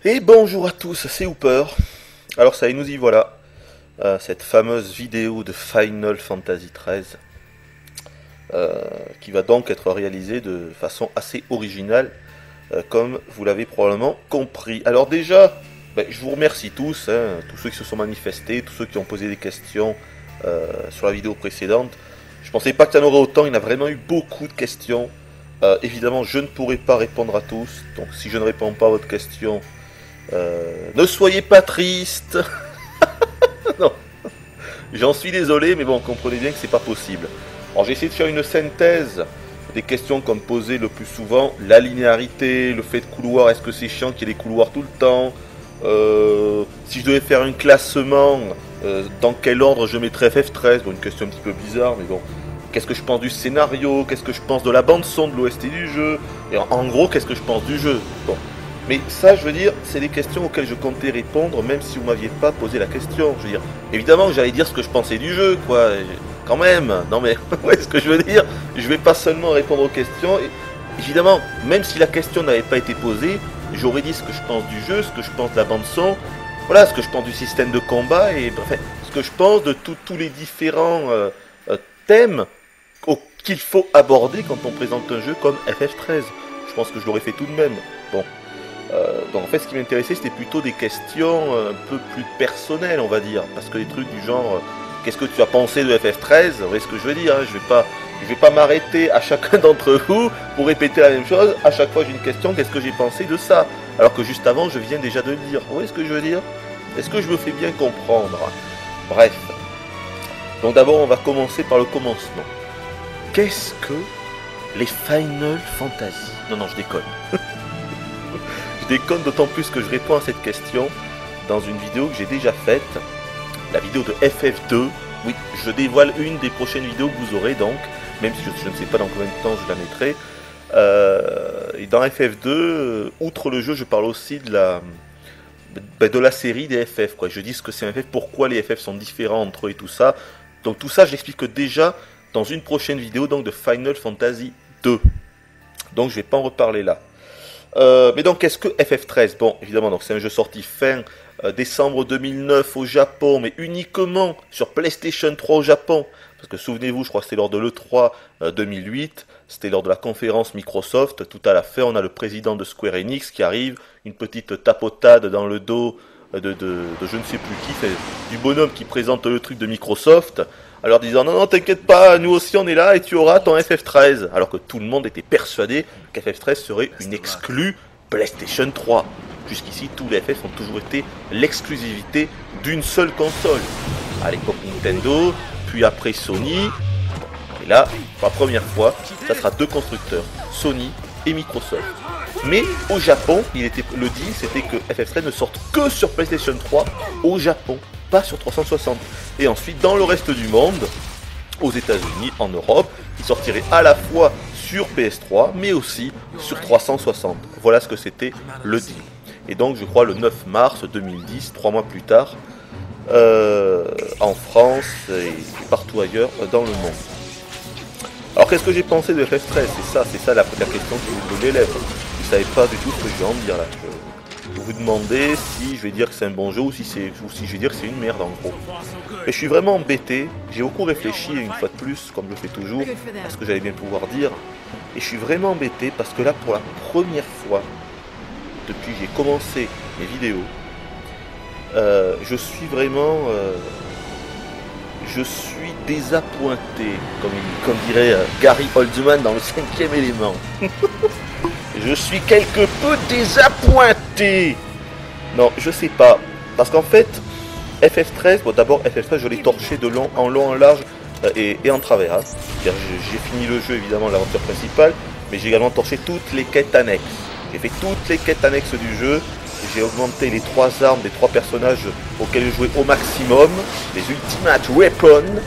Et bonjour à tous, c'est Hooper. Alors ça y est, nous y voilà. Cette fameuse vidéo de Final Fantasy XIII qui va donc être réalisée de façon assez originale, comme vous l'avez probablement compris. Alors déjà, je vous remercie tous, tous ceux qui se sont manifestés, tous ceux qui ont posé des questions sur la vidéo précédente. Je pensais pas qu'il y en aurait autant, il y en a vraiment eu beaucoup de questions. Évidemment, je ne pourrai pas répondre à tous, donc si je ne réponds pas à votre question, ne soyez pas triste. Non, j'en suis désolé, mais bon, comprenez bien que c'est pas possible. Alors j'ai essayé de faire une synthèse des questions qu'on me posait le plus souvent. La linéarité, le fait de couloir, est-ce que c'est chiant qu'il y ait des couloirs tout le temps, si je devais faire un classement, dans quel ordre je mettrais FF13. Bon, une question un petit peu bizarre, mais bon. Qu'est-ce que je pense du scénario, qu'est-ce que je pense de la bande-son, de l'OST du jeu, et en gros, qu'est-ce que je pense du jeu. Bon. Mais ça, je veux dire, c'est des questions auxquelles je comptais répondre, même si vous m'aviez pas posé la question. Je veux dire, évidemment que j'allais dire ce que je pensais du jeu, quoi. Quand même, non mais, ouais, ce que je veux dire, je vais pas seulement répondre aux questions. Et, évidemment, même si la question n'avait pas été posée, j'aurais dit ce que je pense du jeu, ce que je pense de la bande-son, voilà, ce que je pense du système de combat, et bref, ce que je pense de tous les différents thèmes qu'il faut aborder quand on présente un jeu comme FF13. Je pense que je l'aurais fait tout de même. Bon. Donc en fait ce qui m'intéressait c'était plutôt des questions un peu plus personnelles, on va dire, parce que des trucs du genre qu'est-ce que tu as pensé de FF13, vous voyez ce que je veux dire, hein, je vais pas m'arrêter à chacun d'entre vous pour répéter la même chose, à chaque fois j'ai une question, qu'est-ce que j'ai pensé de ça, alors que juste avant je viens déjà de le dire, vous voyez ce que je veux dire, est-ce que je me fais bien comprendre? Bref, donc d'abord on va commencer par le commencement. Qu'est-ce que les Final Fantasy? Non, je déconne. Je déconne d'autant plus que je réponds à cette question dans une vidéo que j'ai déjà faite, la vidéo de FF2. Oui, je dévoile une des prochaines vidéos que vous aurez donc, même si je ne sais pas dans combien de temps je la mettrai. Et dans FF2, outre le jeu, je parle aussi de la série des FF, quoi. Je dis ce que c'est un FF, pourquoi les FF sont différents entre eux et tout ça. Donc tout ça, je l'explique déjà dans une prochaine vidéo donc de Final Fantasy 2. Donc je vais pas en reparler là. Mais donc qu'est-ce que FF13? Bon, évidemment, donc c'est un jeu sorti fin décembre 2009 au Japon, mais uniquement sur PlayStation 3 au Japon. Parce que souvenez-vous, je crois que c'était lors de l'E3 2008, c'était lors de la conférence Microsoft. Tout à la fin, on a le président de Square Enix qui arrive, une petite tapotade dans le dos de je ne sais plus qui, c'est du bonhomme qui présente le truc de Microsoft. Alors disant non t'inquiète pas, nous aussi on est là et tu auras ton FF13, alors que tout le monde était persuadé qu'FF13 serait une exclue PlayStation 3. Jusqu'ici tous les FF ont toujours été l'exclusivité d'une seule console. À l'époque Nintendo, puis après Sony, et là pour la première fois ça sera deux constructeurs, Sony et Microsoft. Mais au Japon, le deal c'était que FF13 ne sorte que sur PlayStation 3 au Japon, pas sur 360. Et ensuite, dans le reste du monde, aux États-Unis, en Europe, qui sortirait à la fois sur PS3, mais aussi sur 360. Voilà ce que c'était le deal. Et donc, je crois, le 9 mars 2010, 3 mois plus tard, en France et partout ailleurs dans le monde. Alors, qu'est-ce que j'ai pensé de FF13? C'est ça la question qui vous brûle les lèvres. Vous ne savez pas du tout ce que je vais en dire là. Vous vous demandez si je vais dire que c'est un bon jeu ou si je vais dire que c'est une merde en gros. Mais je suis vraiment embêté, j'ai beaucoup réfléchi une fois de plus, comme je fais toujours, à ce que j'allais bien pouvoir dire. Et je suis vraiment embêté parce que là, pour la première fois, depuis que j'ai commencé mes vidéos, je suis vraiment... je suis désappointé, comme dirait Gary Oldman dans le 5e élément. Je suis quelque peu désappointé. Non, je sais pas. Parce qu'en fait, FF13, bon d'abord FF13 je l'ai torché de long en large et en travers. Hein. J'ai fini le jeu évidemment, l'aventure principale, mais j'ai également torché toutes les quêtes annexes. J'ai fait toutes les quêtes annexes du jeu. J'ai augmenté les 3 armes des 3 personnages auxquels je jouais au maximum, les Ultimate Weapons.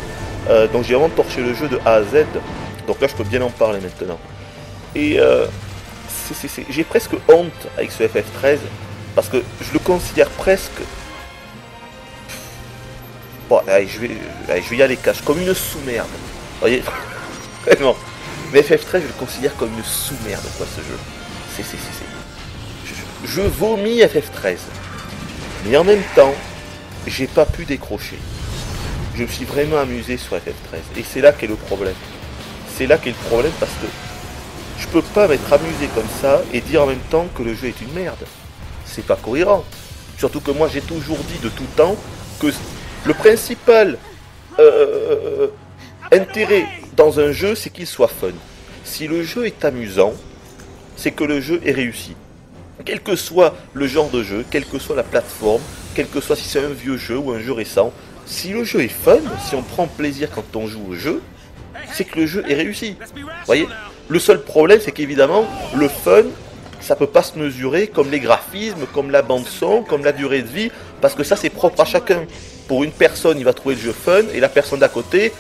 Donc j'ai vraiment torché le jeu de A à Z. Donc là je peux bien en parler maintenant. Et j'ai presque honte avec ce FF13 parce que je le considère presque... Bon, allez, je vais y aller cash, comme une sous-merde. Vous voyez, vraiment. Mais FF13 je le considère comme une sous-merde quoi ce jeu. Je vomis FF13. Mais en même temps, j'ai pas pu décrocher. Je me suis vraiment amusé sur FF13. Et c'est là qu'est le problème. C'est là qu'est le problème parce que je peux pas m'être amusé comme ça et dire en même temps que le jeu est une merde. C'est pas cohérent. Surtout que moi j'ai toujours dit de tout temps que le principal intérêt dans un jeu c'est qu'il soit fun. Si le jeu est amusant, c'est que le jeu est réussi. Quel que soit le genre de jeu, quelle que soit la plateforme, quel que soit si c'est un vieux jeu ou un jeu récent, si le jeu est fun, si on prend plaisir quand on joue au jeu, c'est que le jeu est réussi. Vous voyez ? Le seul problème, c'est qu'évidemment, le fun, ça peut pas se mesurer comme les graphismes, comme la bande-son, comme la durée de vie, parce que ça, c'est propre à chacun. Pour une personne, il va trouver le jeu fun, et la personne d'à côté,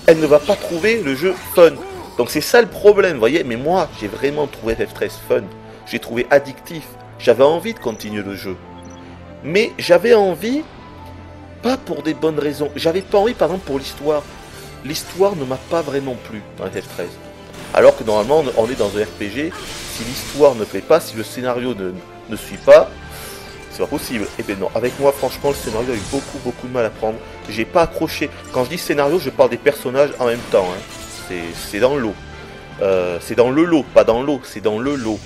elle ne va pas trouver le jeu fun. Donc c'est ça le problème, vous voyez. Mais moi, j'ai vraiment trouvé FF13 fun. J'ai trouvé addictif. J'avais envie de continuer le jeu. Mais j'avais envie, pas pour des bonnes raisons. J'avais pas envie, par exemple, pour l'histoire. L'histoire ne m'a pas vraiment plu dans FF13. Alors que normalement, on est dans un RPG. Si l'histoire ne plaît pas, si le scénario ne suit pas, c'est pas possible. Et bien non, avec moi, franchement, le scénario a eu beaucoup de mal à prendre. J'ai pas accroché. Quand je dis scénario, je parle des personnages en même temps. Hein. C'est dans l'eau. C'est dans le lot, pas dans l'eau, c'est dans le lot.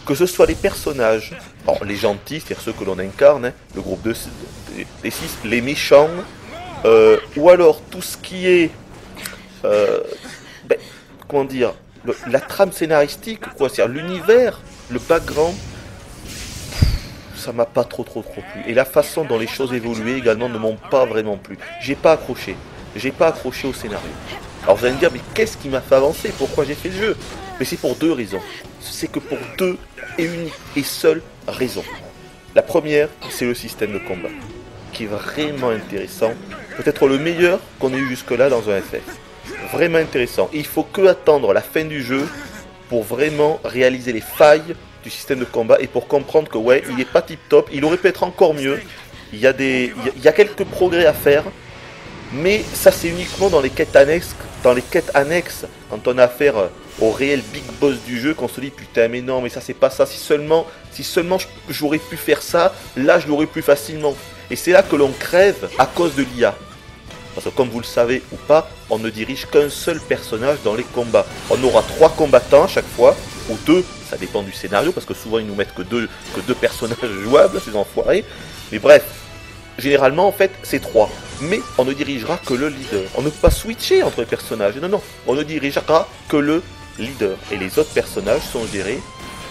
Que ce soit les personnages, bon, les gentils, c'est-à-dire ceux que l'on incarne, hein, le groupe des 6, les méchants, ou alors tout ce qui est, comment dire, la trame scénaristique, quoi, c'est-à-dire l'univers, le background, ça m'a pas trop plu. Et la façon dont les choses évoluaient également ne m'ont pas vraiment plu. J'ai pas accroché au scénario. Alors vous allez me dire, mais qu'est-ce qui m'a fait avancer? Pourquoi j'ai fait le jeu? Mais c'est pour 2 raisons. C'est que pour 2 et unique et seule raison. La première, c'est le système de combat, qui est vraiment intéressant. Peut-être le meilleur qu'on ait eu jusque-là dans un FF. Vraiment intéressant. Et il faut que attendre la fin du jeu pour vraiment réaliser les failles du système de combat et pour comprendre que ouais, il n'est pas tip-top, il aurait pu être encore mieux. Il y a quelques progrès à faire. Mais ça c'est uniquement dans les quêtes annexes, quand on a affaire au réel big boss du jeu, qu'on se dit putain mais non mais ça c'est pas ça, si seulement j'aurais pu faire ça, là je l'aurais plus facilement. Et c'est là que l'on crève à cause de l'IA. Parce que comme vous le savez ou pas, on ne dirige qu'un seul personnage dans les combats. On aura 3 combattants à chaque fois, ou 2, ça dépend du scénario, parce que souvent ils nous mettent que deux personnages jouables, ces enfoirés. Mais bref. Généralement, en fait, c'est 3. Mais on ne dirigera que le leader. On ne peut pas switcher entre les personnages. Non. On ne dirigera que le leader. Et les autres personnages sont gérés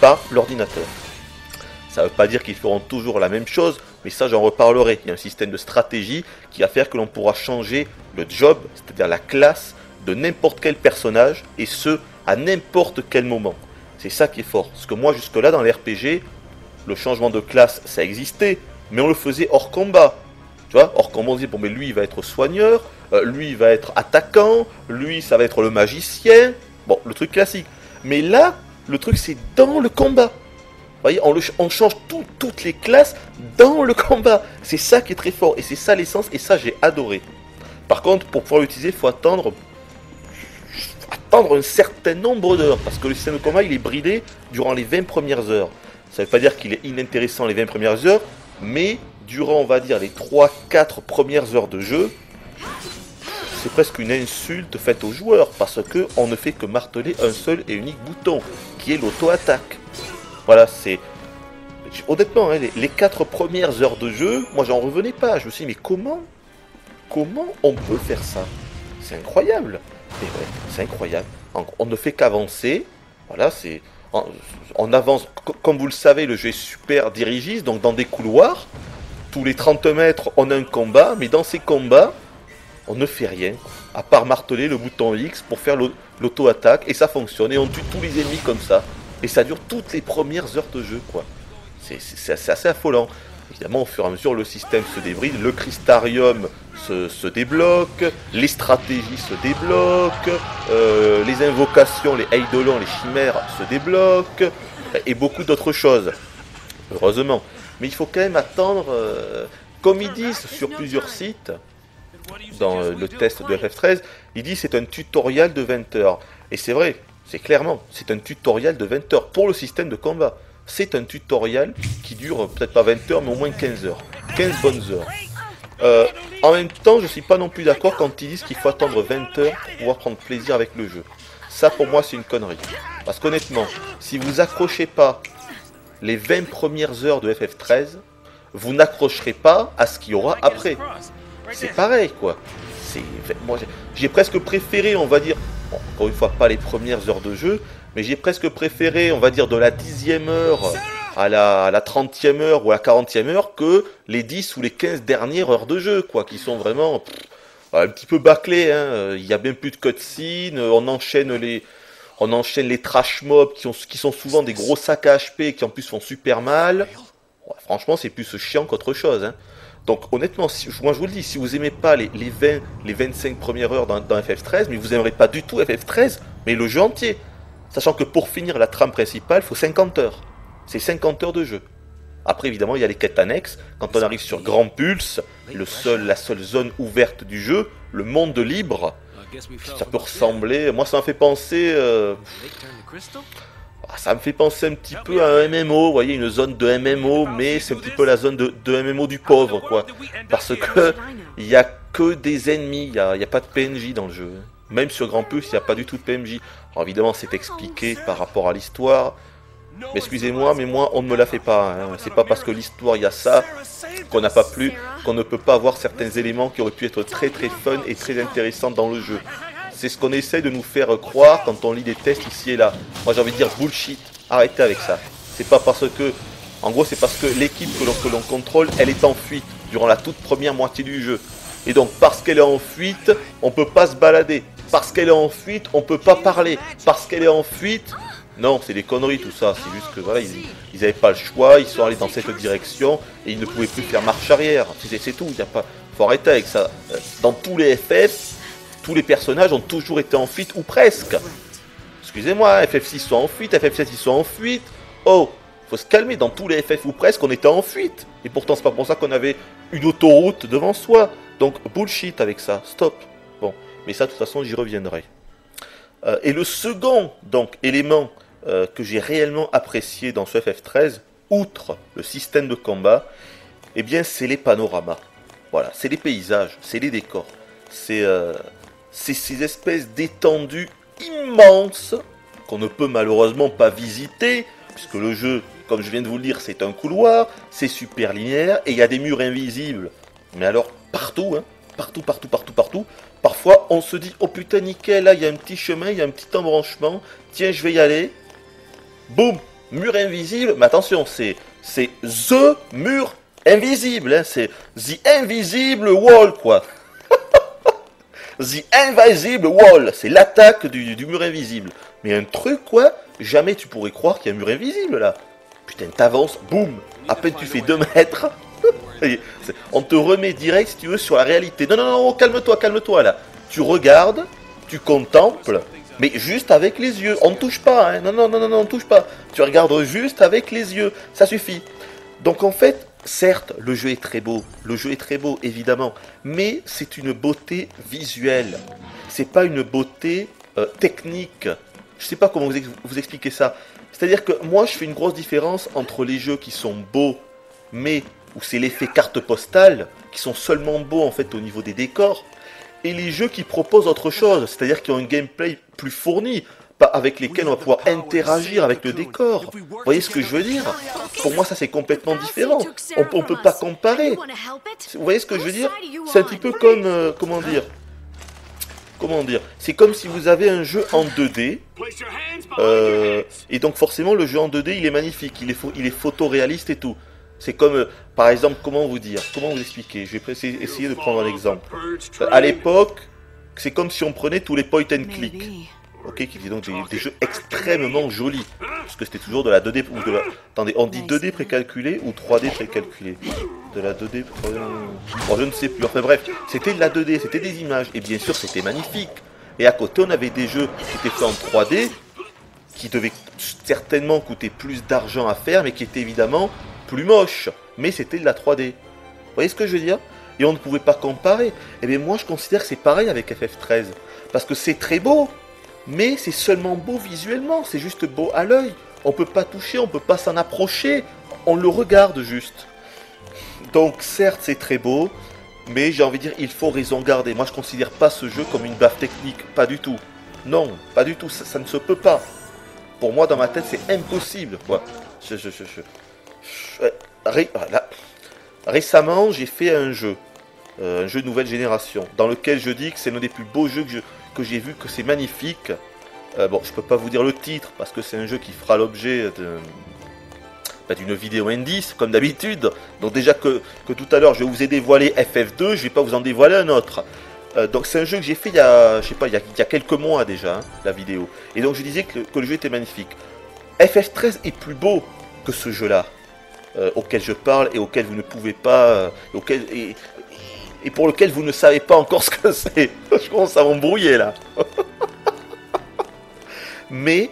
par l'ordinateur. Ça ne veut pas dire qu'ils feront toujours la même chose, mais ça, j'en reparlerai. Il y a un système de stratégie qui va faire que l'on pourra changer le job, c'est-à-dire la classe, de n'importe quel personnage, et ce, à n'importe quel moment. C'est ça qui est fort. Parce que moi, jusque-là, dans les RPG, le changement de classe, ça existait. Mais on le faisait hors combat. Tu vois, or comme on dit, bon mais lui il va être soigneur, lui il va être attaquant, lui ça va être le magicien, bon le truc classique. Mais là, le truc c'est dans le combat. Vous voyez, on change toutes les classes dans le combat. C'est ça qui est très fort, et c'est ça l'essence, et ça j'ai adoré. Par contre, pour pouvoir l'utiliser, il faut attendre un certain nombre d'heures, parce que le système de combat il est bridé durant les 20 premières heures. Ça ne veut pas dire qu'il est inintéressant les 20 premières heures, mais durant, on va dire, les 3-4 premières heures de jeu, c'est presque une insulte faite aux joueurs, parce que on ne fait que marteler un seul et unique bouton, qui est l'auto-attaque. Voilà, c'est... Honnêtement, hein, les 4 premières heures de jeu, moi j'en revenais pas. Je me suis dit, mais comment on peut faire ça? C'est incroyable. Et ouais, c'est incroyable. On ne fait qu'avancer. Voilà, c'est... On avance, comme vous le savez, le jeu est super dirigiste, donc dans des couloirs. Tous les 30 mètres, on a un combat, mais dans ces combats, on ne fait rien, à part marteler le bouton X pour faire l'auto-attaque, et ça fonctionne, et on tue tous les ennemis comme ça. Et ça dure toutes les premières heures de jeu, quoi. C'est assez affolant. Évidemment, au fur et à mesure, le système se débride, le crystarium se débloque, les stratégies se débloquent, les invocations, les eidolons, les chimères se débloquent, et beaucoup d'autres choses. Heureusement. Mais il faut quand même attendre, comme ils disent sur plusieurs sites, dans le test de FF13, ils disent c'est un tutoriel de 20 heures. Et c'est vrai, c'est clairement, c'est un tutoriel de 20 heures pour le système de combat. C'est un tutoriel qui dure peut-être pas 20 heures, mais au moins 15 heures. 15 bonnes heures. En même temps, je suis pas non plus d'accord quand ils disent qu'il faut attendre 20 heures pour pouvoir prendre plaisir avec le jeu. Ça, pour moi, c'est une connerie. Parce qu'honnêtement, si vous accrochez pas les 20 premières heures de FF13, vous n'accrocherez pas à ce qu'il y aura après. C'est pareil, quoi. Moi, j'ai presque préféré, on va dire, bon, encore une fois, pas les premières heures de jeu, mais j'ai presque préféré, on va dire, de la 10e heure à la 30e heure ou à la 40e heure que les 10 ou les 15 dernières heures de jeu, quoi, qui sont vraiment un petit peu bâclées, hein. Il y a bien plus de cutscenes, on enchaîne les trash mobs qui sont souvent des gros sacs à HP qui en plus font super mal. Ouais, franchement, c'est plus chiant qu'autre chose, hein. Donc honnêtement, moi je vous le dis, si vous aimez pas les 20, les 25 premières heures dans FF13, mais vous aimerez pas du tout FF13, mais le jeu entier. Sachant que pour finir la trame principale, il faut 50 heures. C'est 50 heures de jeu. Après évidemment, il y a les quêtes annexes. Quand on arrive sur Grand Pulse, la seule zone ouverte du jeu, le monde libre, ça peut ressembler... Moi ça m'a fait penser... Ça me fait penser un petit peu à un MMO, vous voyez, une zone de MMO, mais c'est un petit peu la zone de MMO du pauvre, quoi. Parce que il n'y a que des ennemis, il n'y a pas de PNJ dans le jeu. Même sur Grand Pulse, il n'y a pas du tout de PNJ. Alors évidemment, c'est expliqué par rapport à l'histoire. Mais excusez-moi, mais moi, on ne me la fait pas. Hein. C'est pas parce que l'histoire, il y a ça, qu'on n'a pas plu, qu'on ne peut pas avoir certains éléments qui auraient pu être très très fun et très intéressants dans le jeu. C'est ce qu'on essaie de nous faire croire quand on lit des tests ici et là. Moi j'ai envie de dire bullshit, arrêtez avec ça. C'est pas parce que, en gros c'est parce que l'équipe que l'on contrôle, elle est en fuite durant la toute première moitié du jeu. Et donc parce qu'elle est en fuite, on peut pas se balader. Parce qu'elle est en fuite, on peut pas parler. Parce qu'elle est en fuite, non c'est des conneries tout ça. C'est juste que voilà, ils avaient pas le choix, ils sont allés dans cette direction et ils ne pouvaient plus faire marche arrière. C'est tout, il y a pas, faut arrêter avec ça. Dans tous les FF, tous les personnages ont toujours été en fuite, ou presque. Excusez-moi, FF6 sont en fuite, FF7 ils sont en fuite. Oh, faut se calmer, dans tous les FF ou presque, on était en fuite. Et pourtant, c'est pas pour ça qu'on avait une autoroute devant soi. Donc, bullshit avec ça, stop. Bon, mais ça, de toute façon, j'y reviendrai. Et le second, donc, élément que j'ai réellement apprécié dans ce FF13, outre le système de combat, eh bien, c'est les panoramas. Voilà, c'est les paysages, c'est les décors. C'est ces espèces d'étendues immenses qu'on ne peut malheureusement pas visiter, puisque le jeu, comme je viens de vous le dire, c'est un couloir, c'est super linéaire, et il y a des murs invisibles. Mais alors, partout, hein, partout. Parfois, on se dit, oh putain, nickel, là, il y a un petit chemin, il y a un petit embranchement, tiens, je vais y aller. Boum, mur invisible, mais attention, c'est THE mur invisible, hein, c'est The Invisible Wall, quoi. The Invisible Wall, c'est l'attaque du mur invisible. Mais un truc, quoi, jamais tu pourrais croire qu'il y a un mur invisible, là. Putain, t'avances, boum, à peine tu fais 2 mètres, On te remet direct, si tu veux, sur la réalité. Non, non, non, calme-toi, calme-toi, là. Tu regardes, tu contemples, mais juste avec les yeux. On ne touche pas, hein. Non, non, non, non, non, on ne touche pas. Tu regardes juste avec les yeux. Ça suffit. Donc, en fait, certes, le jeu est très beau. Le jeu est très beau, évidemment. Mais c'est une beauté visuelle. C'est pas une beauté technique. Je sais pas comment vous expliquer ça. C'est-à-dire que moi, je fais une grosse différence entre les jeux qui sont beaux, mais où c'est l'effet carte postale, qui sont seulement beaux en fait au niveau des décors, et les jeux qui proposent autre chose, c'est-à-dire qui ont un gameplay plus fourni, avec lesquels on va pouvoir interagir avec le décor. Vous voyez ce que je veux dire? Pour moi, ça c'est complètement différent. On peut pas comparer. Vous voyez ce que je veux dire? C'est un petit peu comme, comment dire, c'est comme si vous avez un jeu en 2D, et donc forcément le jeu en 2D il est magnifique, il est photoréaliste et tout. C'est comme, par exemple, comment vous expliquer? Je vais essayer de prendre un exemple. À l'époque, c'est comme si on prenait tous les point and click, ok, qui étaient donc des jeux extrêmement jolis, parce que c'était toujours de la 2D, ou de la... Attendez, on dit 2D précalculé ou 3D précalculé? De la 2D, bon, je ne sais plus, enfin bref, c'était de la 2D, c'était des images, et bien sûr c'était magnifique. Et à côté on avait des jeux qui étaient faits en 3D, qui devaient certainement coûter plus d'argent à faire, mais qui étaient évidemment plus moches, mais c'était de la 3D. Vous voyez ce que je veux dire? Et on ne pouvait pas comparer. Et bien moi je considère que c'est pareil avec FF13, parce que c'est très beau, mais c'est seulement beau visuellement, c'est juste beau à l'œil. On peut pas toucher, on peut pas s'en approcher, on le regarde juste. Donc certes c'est très beau, mais j'ai envie de dire il faut raison garder. Moi je considère pas ce jeu comme une baffe technique, pas du tout. Non, pas du tout, ça ne se peut pas. Pour moi dans ma tête c'est impossible, quoi. Récemment j'ai fait un jeu de nouvelle génération, dans lequel je dis que c'est l'un des plus beaux jeux que j'ai vu, que c'est magnifique. Bon, je peux pas vous dire le titre, parce que c'est un jeu qui fera l'objet d'une vidéo indice, comme d'habitude. Donc déjà que tout à l'heure je vous ai dévoilé FF2, je vais pas vous en dévoiler un autre. Donc c'est un jeu que j'ai fait il y a, je sais pas, il y a quelques mois déjà, hein, la vidéo. Et donc je disais que le jeu était magnifique. FF13 est plus beau que ce jeu-là, auquel je parle et auquel vous ne pouvez pas, et pour lequel vous ne savez pas encore ce que c'est. Je commence à m'embrouiller là. Mais,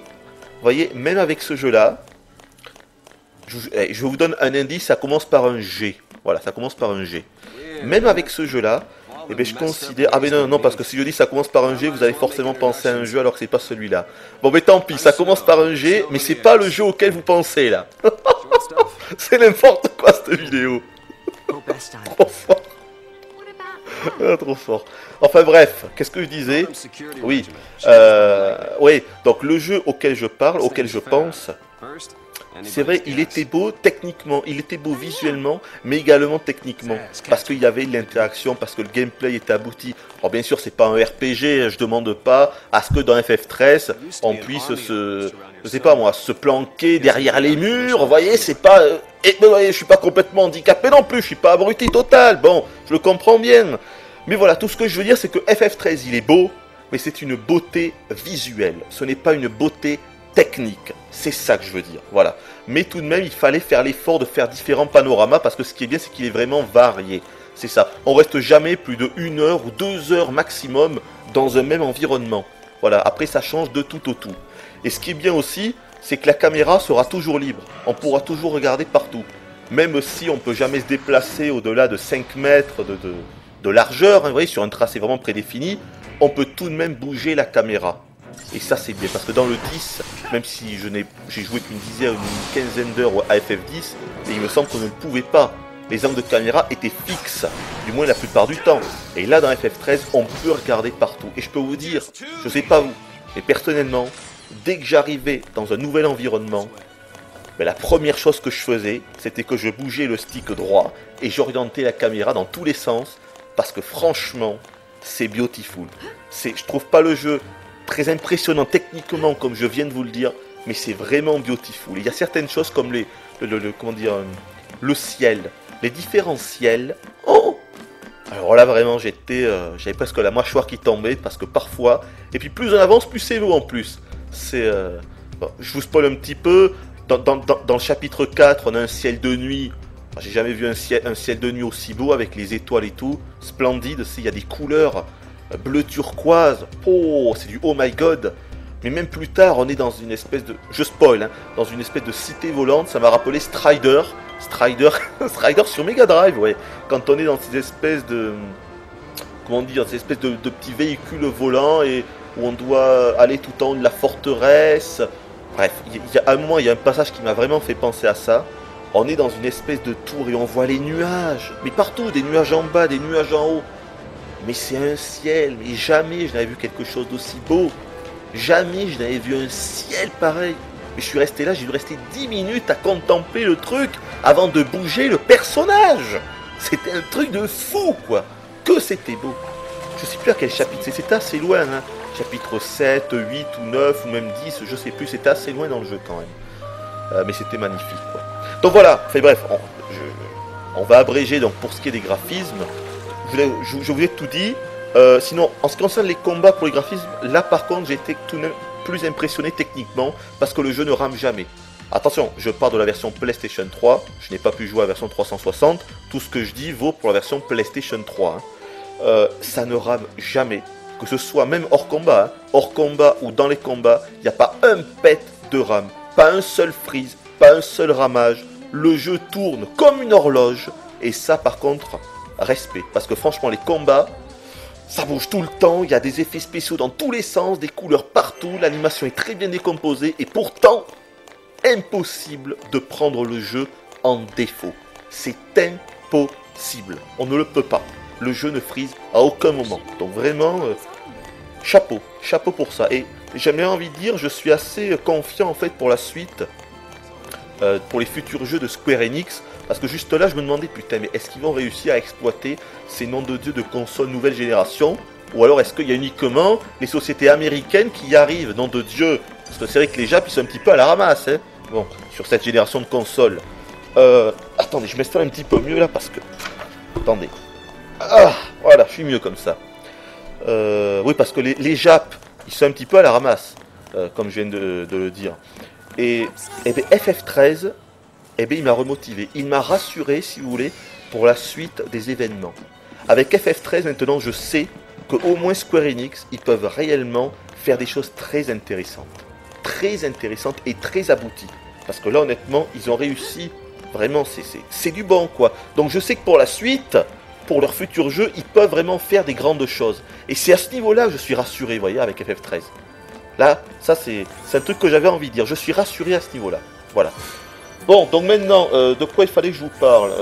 vous voyez, même avec ce jeu-là, je vous donne un indice, ça commence par un G. Voilà, ça commence par un G. Même avec ce jeu-là, eh bien, je considère... Ah mais non, non, parce que si je dis ça commence par un G, vous allez forcément penser à un jeu alors que c'est pas celui-là. Bon mais tant pis, ça commence par un G, mais c'est pas le jeu auquel vous pensez là. C'est n'importe quoi cette vidéo. Trop fort. Ah, trop fort. Enfin bref, qu'est-ce que je disais? Oui, oui, donc le jeu auquel je parle, auquel je pense... C'est vrai, il était beau techniquement, il était beau visuellement, mais également techniquement, parce qu'il y avait l'interaction, parce que le gameplay était abouti. Alors bien sûr, c'est pas un RPG, je demande pas à ce que dans FF13, on puisse je sais pas moi, se planquer derrière les murs, vous voyez, c'est pas... vous voyez, je suis pas complètement handicapé non plus, je suis pas abruti total, bon, je le comprends bien. Mais voilà, tout ce que je veux dire, c'est que FF13, il est beau, mais c'est une beauté visuelle, ce n'est pas une beauté technique, c'est ça que je veux dire, voilà. Mais tout de même, il fallait faire l'effort de faire différents panoramas, parce que ce qui est bien, c'est qu'il est vraiment varié. C'est ça, on reste jamais plus de 1 heure ou 2 heures maximum dans un même environnement. Voilà, après ça change de tout au tout. Et ce qui est bien aussi, c'est que la caméra sera toujours libre, on pourra toujours regarder partout. Même si on peut jamais se déplacer au-delà de 5 mètres de largeur, hein, vous voyez, sur un tracé vraiment prédéfini, on peut tout de même bouger la caméra. Et ça c'est bien, parce que dans le 10, même si j'ai joué qu'une dizaine, une quinzaine d'heures à FF10, et il me semble qu'on ne le pouvait pas. Les angles de caméra étaient fixes, du moins la plupart du temps. Et là dans FF13, on peut regarder partout. Et je peux vous dire, je sais pas vous, mais personnellement, dès que j'arrivais dans un nouvel environnement, ben, la première chose que je faisais, c'était que je bougeais le stick droit et j'orientais la caméra dans tous les sens, parce que franchement, c'est beautiful. Je trouve pas le jeu très impressionnant techniquement comme je viens de vous le dire, mais c'est vraiment beautiful. Il y a certaines choses comme le ciel, les différents ciels. Oh, alors là vraiment j'avais presque la mâchoire qui tombait, parce que parfois, et puis plus on avance, plus c'est beau en plus. Bon, je vous spoil un petit peu. Dans le chapitre 4, on a un ciel de nuit J'ai jamais vu un ciel de nuit aussi beau avec les étoiles et tout. Splendide, il y a des couleurs bleu turquoise. Oh, c'est du oh my god. Mais même plus tard, on est dans une espèce de... Je spoil, hein, dans une espèce de cité volante. Ça m'a rappelé Strider. Strider sur Mega Drive, ouais. Quand on est dans ces espèces de... Comment dire, ces espèces de petits véhicules volants et où on doit aller tout en haut de la forteresse. Bref, il y a un moment, il y a un passage qui m'a vraiment fait penser à ça. On est dans une espèce de tour et on voit les nuages. Mais partout, des nuages en bas, des nuages en haut. Mais c'est un ciel, mais jamais je n'avais vu quelque chose d'aussi beau. Jamais je n'avais vu un ciel pareil. Mais je suis resté là, j'ai dû rester 10 minutes à contempler le truc avant de bouger le personnage. C'était un truc de fou, quoi. Que c'était beau. Je sais plus à quel chapitre c'est, c'était assez loin, hein. Chapitre 7, 8 ou 9 ou même 10, je sais plus, c'était assez loin dans le jeu quand même. Mais c'était magnifique, quoi. Donc voilà, enfin bref, on va abréger donc pour ce qui est des graphismes. Je vous ai tout dit. Sinon, en ce qui concerne les combats pour les graphismes, là par contre j'ai été tout de même plus impressionné techniquement parce que le jeu ne rame jamais. Attention, je parle de la version PlayStation 3, je n'ai pas pu jouer à la version 360, tout ce que je dis vaut pour la version PlayStation 3. Hein. Ça ne rame jamais, que ce soit même hors combat ou dans les combats, il n'y a pas un pet de rame, pas un seul freeze, pas un seul ramage, le jeu tourne comme une horloge, et ça par contre, respect, parce que franchement les combats, ça bouge tout le temps, il y a des effets spéciaux dans tous les sens, des couleurs partout, l'animation est très bien décomposée, et pourtant, impossible de prendre le jeu en défaut. C'est impossible, on ne le peut pas. Le jeu ne freeze à aucun moment. Donc vraiment, chapeau pour ça. Et j'ai bien envie de dire, je suis assez confiant en fait pour la suite, pour les futurs jeux de Square Enix, parce que juste là je me demandais, putain, mais est-ce qu'ils vont réussir à exploiter ces noms de dieu de consoles nouvelle génération, ou alors est-ce qu'il y a uniquement les sociétés américaines qui y arrivent, nom de dieu, parce que c'est vrai que les Japs ils sont un petit peu à la ramasse, hein, bon, sur cette génération de consoles. Attendez, je m'installe un petit peu mieux là, parce que... Attendez. Ah, voilà, je suis mieux comme ça. Oui, parce que les Japs, ils sont un petit peu à la ramasse, comme je viens de le dire. Et bien, FF13, il m'a remotivé. Il m'a rassuré, si vous voulez, pour la suite des événements. Avec FF13, maintenant, je sais qu'au moins Square Enix, ils peuvent réellement faire des choses très intéressantes. Très intéressantes et très abouties. Parce que là, honnêtement, ils ont réussi. Vraiment, c'est du bon, quoi. Donc, je sais que pour la suite... Pour leurs futurs jeux, ils peuvent vraiment faire des grandes choses. Et c'est à ce niveau-là que je suis rassuré, vous voyez, avec FF13. Là, ça c'est un truc que j'avais envie de dire. Je suis rassuré à ce niveau-là. Voilà. Bon, donc maintenant, de quoi il fallait que je vous parle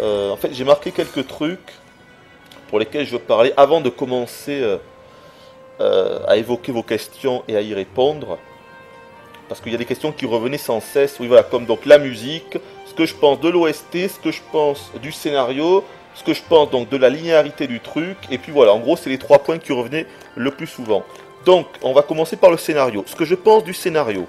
en fait, j'ai marqué quelques trucs pour lesquels je veux parler avant de commencer à évoquer vos questions et à y répondre. Parce qu'il y a des questions qui revenaient sans cesse. Oui, voilà, comme donc la musique, ce que je pense de l'OST, ce que je pense du scénario, ce que je pense donc de la linéarité du truc, et puis voilà, en gros c'est les 3 points qui revenaient le plus souvent. Donc on va commencer par le scénario. Ce que je pense du scénario.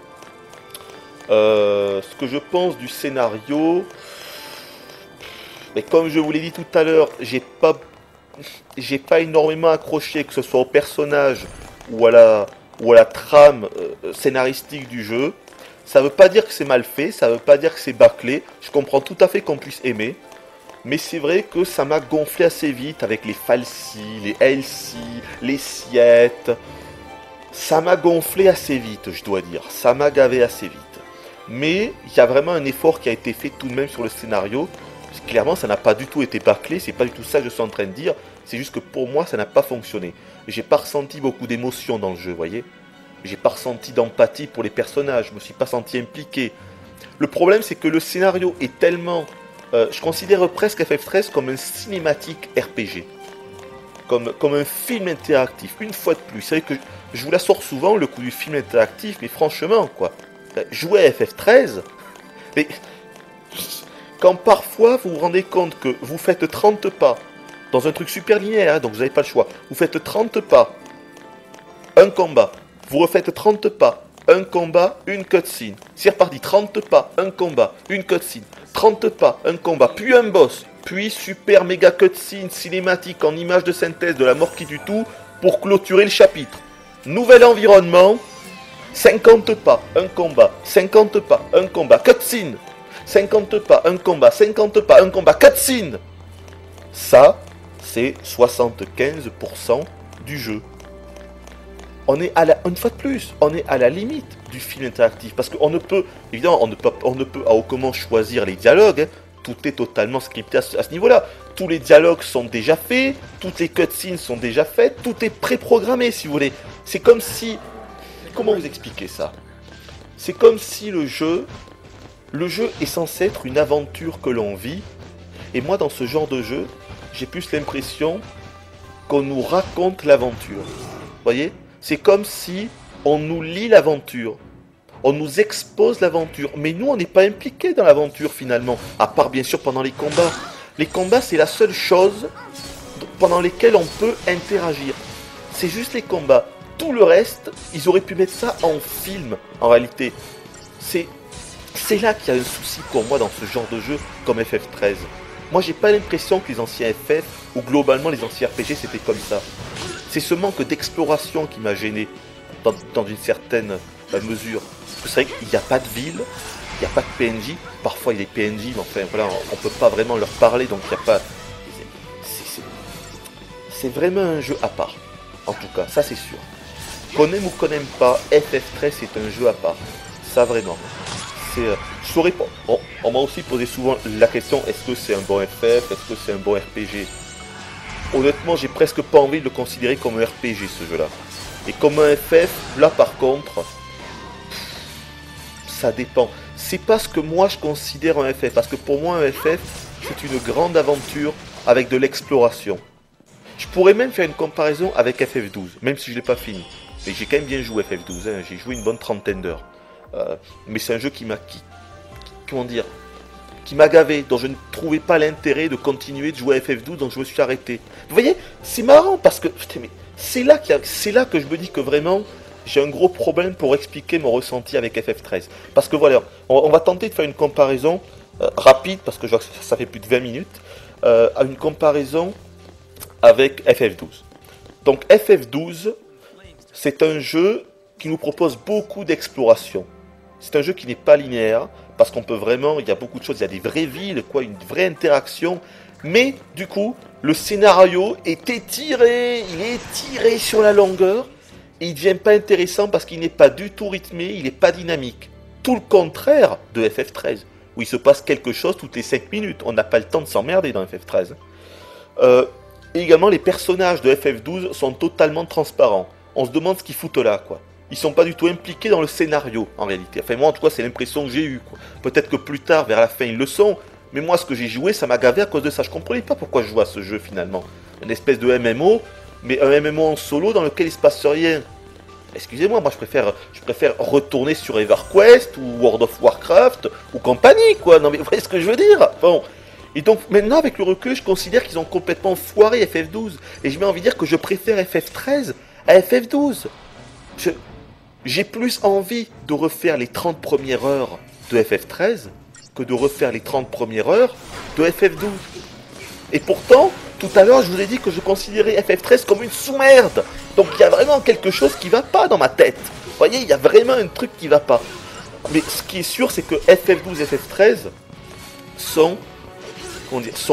Mais comme je vous l'ai dit tout à l'heure, j'ai pas énormément accroché, que ce soit au personnage ou à la trame scénaristique du jeu. Ça veut pas dire que c'est mal fait, ça veut pas dire que c'est bâclé. Je comprends tout à fait qu'on puisse aimer. Mais c'est vrai que ça m'a gonflé assez vite avec les falsi, les LC, les siettes. Ça m'a gonflé assez vite, je dois dire. Ça m'a gavé assez vite. Mais il y a vraiment un effort qui a été fait tout de même sur le scénario. Parce que clairement, ça n'a pas du tout été bâclé. C'est pas du tout ça que je suis en train de dire. C'est juste que pour moi, ça n'a pas fonctionné. J'ai pas ressenti beaucoup d'émotion dans le jeu, vous voyez. J'ai pas ressenti d'empathie pour les personnages. Je me suis pas senti impliqué. Le problème, c'est que le scénario est tellement... je considère presque FF13 comme un cinématique RPG. Comme un film interactif. Une fois de plus. C'est vrai que je vous la sors souvent, le coup du film interactif. Mais franchement, quoi. Jouer à FF13... Mais... Quand parfois, vous vous rendez compte que vous faites 30 pas dans un truc super linéaire, hein, donc vous n'avez pas le choix. Vous faites 30 pas, un combat. Vous refaites 30 pas, un combat, une cutscene. C'est reparti, 30 pas, un combat, une cutscene. 30 pas, un combat, puis un boss. Puis super méga cutscene cinématique en image de synthèse de la mort qui tue tout pour clôturer le chapitre. Nouvel environnement, 50 pas, un combat, 50 pas, un combat, cutscene. 50 pas, un combat, 50 pas, un combat, cutscene. Ça, c'est 75% du jeu. On est une fois de plus, on est à la limite du film interactif. Parce qu'on ne peut, évidemment, on ne peut à aucun moment choisir les dialogues. Hein. Tout est totalement scripté à ce niveau-là. Tous les dialogues sont déjà faits, toutes les cutscenes sont déjà faites, tout est préprogrammé, si vous voulez. C'est comme si... Comment vous expliquer ça? C'est comme si le jeu est censé être une aventure que l'on vit. Et moi, dans ce genre de jeu, j'ai plus l'impression qu'on nous raconte l'aventure. Vous voyez? C'est comme si on nous lit l'aventure. On nous expose l'aventure. Mais nous, on n'est pas impliqués dans l'aventure, finalement. À part, bien sûr, pendant les combats. Les combats, c'est la seule chose pendant lesquelles on peut interagir. C'est juste les combats. Tout le reste, ils auraient pu mettre ça en film, en réalité. C'est là qu'il y a un souci pour moi dans ce genre de jeu comme FF13. Moi, j'ai pas l'impression que les anciens FF, ou globalement les anciens RPG, c'était comme ça. C'est ce manque d'exploration qui m'a gêné, dans une certaine mesure. C'est vrai qu'il n'y a pas de ville, il n'y a pas de PNJ. Parfois, il y a des PNJ, mais enfin, voilà, on peut pas vraiment leur parler, donc il n'y a pas... C'est vraiment un jeu à part. En tout cas, ça c'est sûr. Qu'on aime ou qu'on n'aime pas, FF13 c'est un jeu à part. Ça vraiment. Je saurais pas. On m'a aussi posé souvent la question, est-ce que c'est un bon FF? Est-ce que c'est un bon RPG? Honnêtement, j'ai presque pas envie de le considérer comme un RPG ce jeu-là. Et comme un FF, là par contre, ça dépend. C'est pas ce que moi je considère un FF. Parce que pour moi un FF, c'est une grande aventure avec de l'exploration. Je pourrais même faire une comparaison avec FF12, même si je l'ai pas fini. Mais j'ai quand même bien joué FF12, hein. J'ai joué une bonne trentaine d'heures. Mais c'est un jeu qui m'a gavé, dont je ne trouvais pas l'intérêt de continuer de jouer à FF12, donc je me suis arrêté. Vous voyez, c'est marrant parce que c'est là que je me dis que vraiment j'ai un gros problème pour expliquer mon ressenti avec FF13. Parce que voilà, on va tenter de faire une comparaison rapide, parce que je vois que ça fait plus de 20 minutes, à une comparaison avec FF12. Donc FF12, c'est un jeu qui nous propose beaucoup d'exploration. C'est un jeu qui n'est pas linéaire, parce qu'on peut vraiment, il y a beaucoup de choses, il y a des vraies villes, quoi, une vraie interaction, mais du coup, le scénario est étiré, il est étiré sur la longueur, et il ne devient pas intéressant parce qu'il n'est pas du tout rythmé, il n'est pas dynamique. Tout le contraire de FF13, où il se passe quelque chose toutes les 5 minutes, on n'a pas le temps de s'emmerder dans FF13. Et également, les personnages de FF12 sont totalement transparents. On se demande ce qu'ils foutent là, quoi. Ils sont pas du tout impliqués dans le scénario, en réalité. Enfin, moi, en tout cas, c'est l'impression que j'ai eue, quoi. Peut-être que plus tard, vers la fin, ils le sont. Mais moi, ce que j'ai joué, ça m'a gavé à cause de ça. Je comprenais pas pourquoi je jouais à ce jeu, finalement. Une espèce de MMO, mais un MMO en solo dans lequel il se passe rien. Excusez-moi, moi, je préfère retourner sur EverQuest, ou World of Warcraft, ou compagnie, quoi. Non, mais vous voyez ce que je veux dire? Bon. Et donc, maintenant, avec le recul, je considère qu'ils ont complètement foiré FF12. Et je mets envie de dire que je préfère FF13 à FF12. J'ai plus envie de refaire les 30 premières heures de FF13 que de refaire les 30 premières heures de FF12. Et pourtant, tout à l'heure, je vous ai dit que je considérais FF13 comme une sous-merde. Donc il y a vraiment quelque chose qui va pas dans ma tête. Vous voyez, il y a vraiment un truc qui va pas. Mais ce qui est sûr, c'est que FF12 et FF13 sont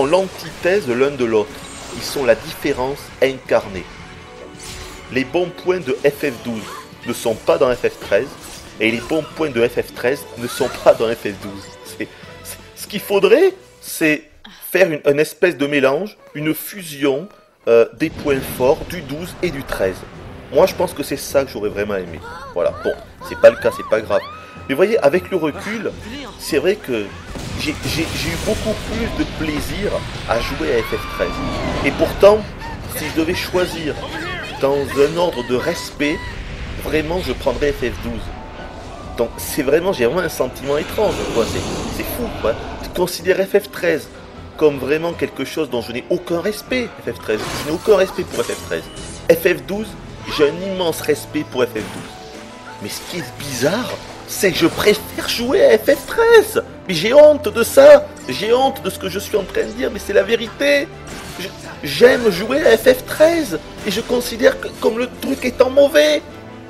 l'antithèse de l'un de l'autre. Ils sont la différence incarnée. Les bons points de FF12 ne sont pas dans FF13, et les bons points de FF13 ne sont pas dans FF12. Ce qu'il faudrait, c'est faire une espèce de mélange, une fusion des points forts du 12 et du 13. Moi, je pense que c'est ça que j'aurais vraiment aimé. Voilà, bon, c'est pas le cas, c'est pas grave. Mais vous voyez, avec le recul, c'est vrai que j'ai eu beaucoup plus de plaisir à jouer à FF13. Et pourtant, si je devais choisir dans un ordre de respect, vraiment je prendrais FF12. Donc c'est vraiment, j'ai vraiment un sentiment étrange, quoi. C'est fou, quoi. Je considère FF13 comme vraiment quelque chose dont je n'ai aucun respect, FF13. Je n'ai aucun respect pour FF13. FF12, j'ai un immense respect pour FF12. Mais ce qui est bizarre, c'est que je préfère jouer à FF13. Mais j'ai honte de ça. J'ai honte de ce que je suis en train de dire, mais c'est la vérité. J'aime jouer à FF13 et je considère que comme le truc étant mauvais.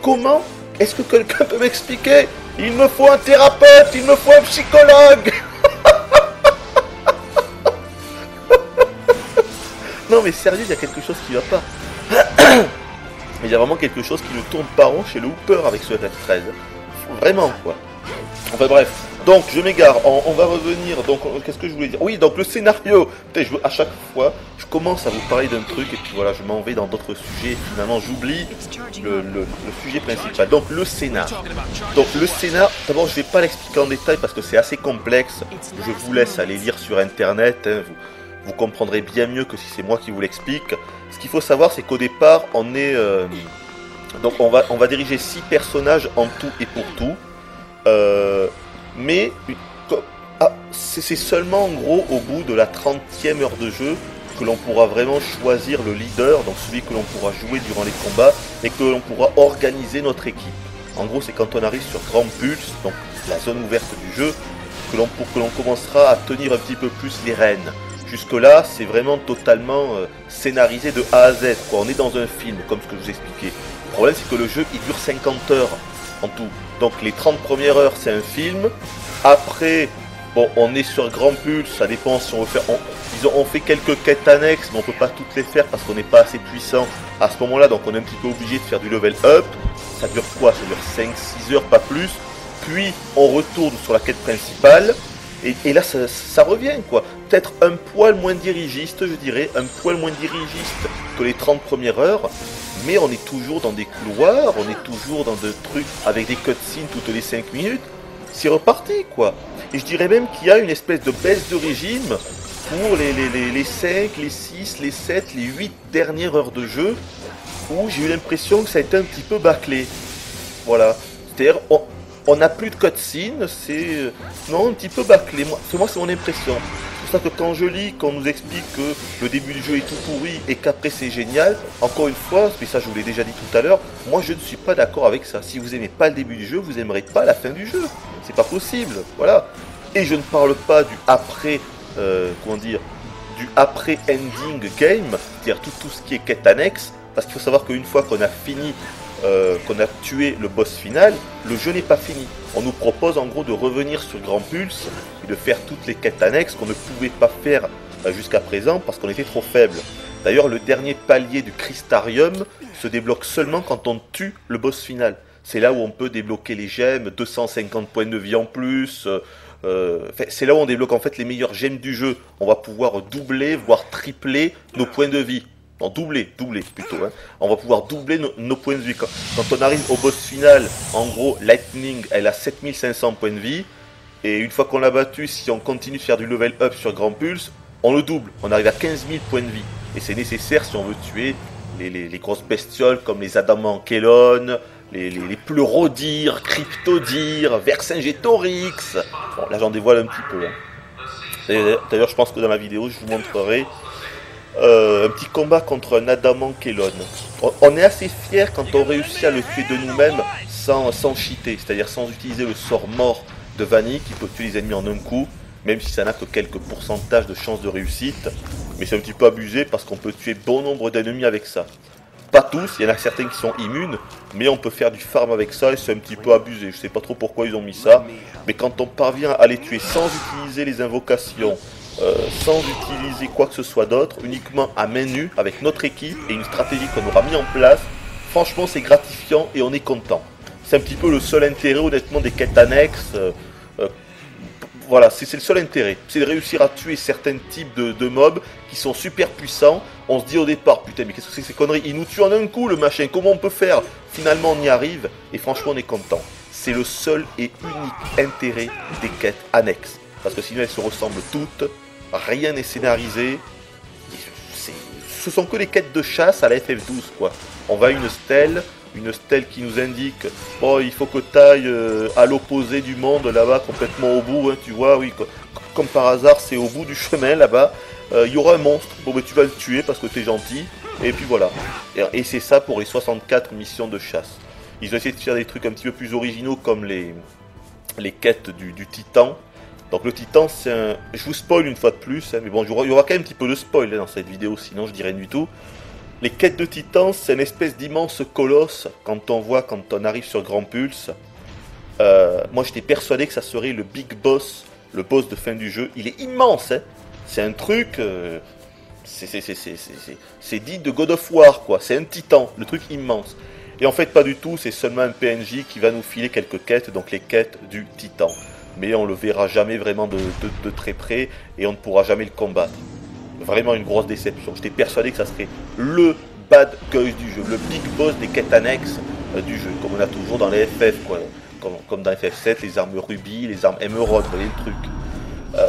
Comment? Est-ce que quelqu'un peut m'expliquer? Il me faut un thérapeute, il me faut un psychologue. Non mais sérieux, il y a quelque chose qui va pas. Il y a vraiment quelque chose qui ne tourne pas rond chez le Hooper avec ce FF13. Vraiment quoi. Enfin bref, donc je m'égare, on va revenir, donc qu'est-ce que je voulais dire? Oui, donc le scénario, putain, à chaque fois, je commence à vous parler d'un truc et puis voilà, je m'en vais dans d'autres sujets, finalement j'oublie le sujet principal. Donc le scénar. Donc le scénar, d'abord je vais pas l'expliquer en détail parce que c'est assez complexe, je vous laisse aller lire sur internet, hein, vous comprendrez bien mieux que si c'est moi qui vous l'explique. Ce qu'il faut savoir, c'est qu'au départ, on est... donc on va diriger 6 personnages en tout et pour tout. Mais c'est seulement en gros au bout de la 30e heure de jeu que l'on pourra vraiment choisir le leader, donc celui que l'on pourra jouer durant les combats et que l'on pourra organiser notre équipe. En gros, c'est quand on arrive sur Grand Pulse, donc la zone ouverte du jeu, que l'on commencera à tenir un petit peu plus les rênes. Jusque là, c'est vraiment totalement scénarisé de A à Z, quoi. On est dans un film, comme ce que je vous expliquais. Le problème, c'est que le jeu, il dure 50 heures en tout. Donc les 30 premières heures, c'est un film. Après, bon, on est sur Grand Pulse, ça dépend si on veut faire... On fait quelques quêtes annexes, mais on peut pas toutes les faire parce qu'on n'est pas assez puissant à ce moment-là. Donc on est un petit peu obligé de faire du level up. Ça dure quoi? Ça dure 5-6 heures, pas plus. Puis on retourne sur la quête principale. Et là, ça revient, quoi. Peut-être un poil moins dirigiste, je dirais. Un poil moins dirigiste que les 30 premières heures. Mais on est toujours dans des couloirs, on est toujours dans des trucs avec des cutscenes toutes les 5 minutes. C'est reparti, quoi. Et je dirais même qu'il y a une espèce de baisse de régime pour les 5, les 6, les 7, les 8 dernières heures de jeu, où j'ai eu l'impression que ça a été un petit peu bâclé. Voilà. C'est-à-dire, on n'a plus de cutscenes, c'est... Non, un petit peu bâclé. Moi, c'est mon impression. C'est pour ça que quand je lis, qu'on nous explique que le début du jeu est tout pourri et qu'après c'est génial, encore une fois, mais ça je vous l'ai déjà dit tout à l'heure, moi je ne suis pas d'accord avec ça. Si vous aimez pas le début du jeu, vous aimerez pas la fin du jeu. C'est pas possible, voilà. Et je ne parle pas du après, du après ending game, c'est-à-dire tout ce qui est quête annexe, parce qu'il faut savoir qu'une fois qu'on a fini, qu'on a tué le boss final, le jeu n'est pas fini. On nous propose en gros de revenir sur Grand Pulse et de faire toutes les quêtes annexes qu'on ne pouvait pas faire jusqu'à présent parce qu'on était trop faible. D'ailleurs, le dernier palier du Crystarium se débloque seulement quand on tue le boss final. C'est là où on peut débloquer les gemmes, 250 points de vie en plus. C'est là où on débloque en fait les meilleures gemmes du jeu. On va pouvoir doubler, voire tripler nos points de vie. Non, doubler plutôt. Hein. On va pouvoir doubler nos points de vie. Quand on arrive au boss final, en gros, Lightning, elle a 7500 points de vie. Et une fois qu'on l'a battu, si on continue de faire du level up sur Grand Pulse, on le double. On arrive à 15 000 points de vie. Et c'est nécessaire si on veut tuer les grosses bestioles comme les Adamankelon, les Pleurodires, Cryptodires, Vercingétorix. Bon, là j'en dévoile un petit peu. Hein. D'ailleurs, je pense que dans la vidéo, je vous montrerai un petit combat contre un Adamankelon. On est assez fiers quand on réussit à le tuer de nous-mêmes sans cheater, c'est-à-dire sans utiliser le sort mort de Vanille qui peut tuer les ennemis en un coup, même si ça n'a que quelques pourcentages de chances de réussite. Mais c'est un petit peu abusé parce qu'on peut tuer bon nombre d'ennemis avec ça. Pas tous, il y en a certains qui sont immunes, mais on peut faire du farm avec ça et c'est un petit peu abusé. Je sais pas trop pourquoi ils ont mis ça, mais quand on parvient à les tuer sans utiliser les invocations, sans utiliser quoi que ce soit d'autre, uniquement à main nue, avec notre équipe et une stratégie qu'on aura mis en place, franchement c'est gratifiant et on est content. C'est un petit peu le seul intérêt honnêtement des quêtes annexes. Voilà, c'est le seul intérêt, c'est de réussir à tuer certains types de mobs qui sont super puissants. On se dit au départ, putain mais qu'est-ce que c'est que ces conneries, ils nous tuent en un coup le machin, comment on peut faire? Finalement on y arrive et franchement on est content. C'est le seul et unique intérêt des quêtes annexes. Parce que sinon elles se ressemblent toutes, rien n'est scénarisé. Ce sont que les quêtes de chasse à la FF12 quoi. On va à une stèle qui nous indique bon il faut que tu ailles à l'opposé du monde là-bas complètement au bout, hein, tu vois, oui, comme par hasard c'est au bout du chemin là-bas, il y aura un monstre, bon ben tu vas le tuer parce que t'es gentil, et puis voilà. Et c'est ça pour les 64 missions de chasse. Ils ont essayé de faire des trucs un petit peu plus originaux comme les quêtes du Titan. Donc le Titan c'est un... Je vous spoil une fois de plus, hein, mais bon il y aura quand même un petit peu de spoil hein, dans cette vidéo, sinon je dirais rien du tout. Les quêtes de Titan, c'est une espèce d'immense colosse quand on arrive sur Grand Pulse. Moi j'étais persuadé que ça serait le big boss, le boss de fin du jeu. Il est immense, hein. C'est un truc, C'est digne de God of War, quoi. C'est un titan, le truc immense. Et en fait, pas du tout, c'est seulement un PNJ qui va nous filer quelques quêtes, donc les quêtes du titan. Mais on le verra jamais vraiment de très près, et on ne pourra jamais le combattre. Vraiment une grosse déception. J'étais persuadé que ça serait le bad guy du jeu, le big boss des quêtes annexes du jeu, comme on a toujours dans les FF, quoi. Comme dans FF7, les armes rubis, les armes émeraudes, vous voyez le truc.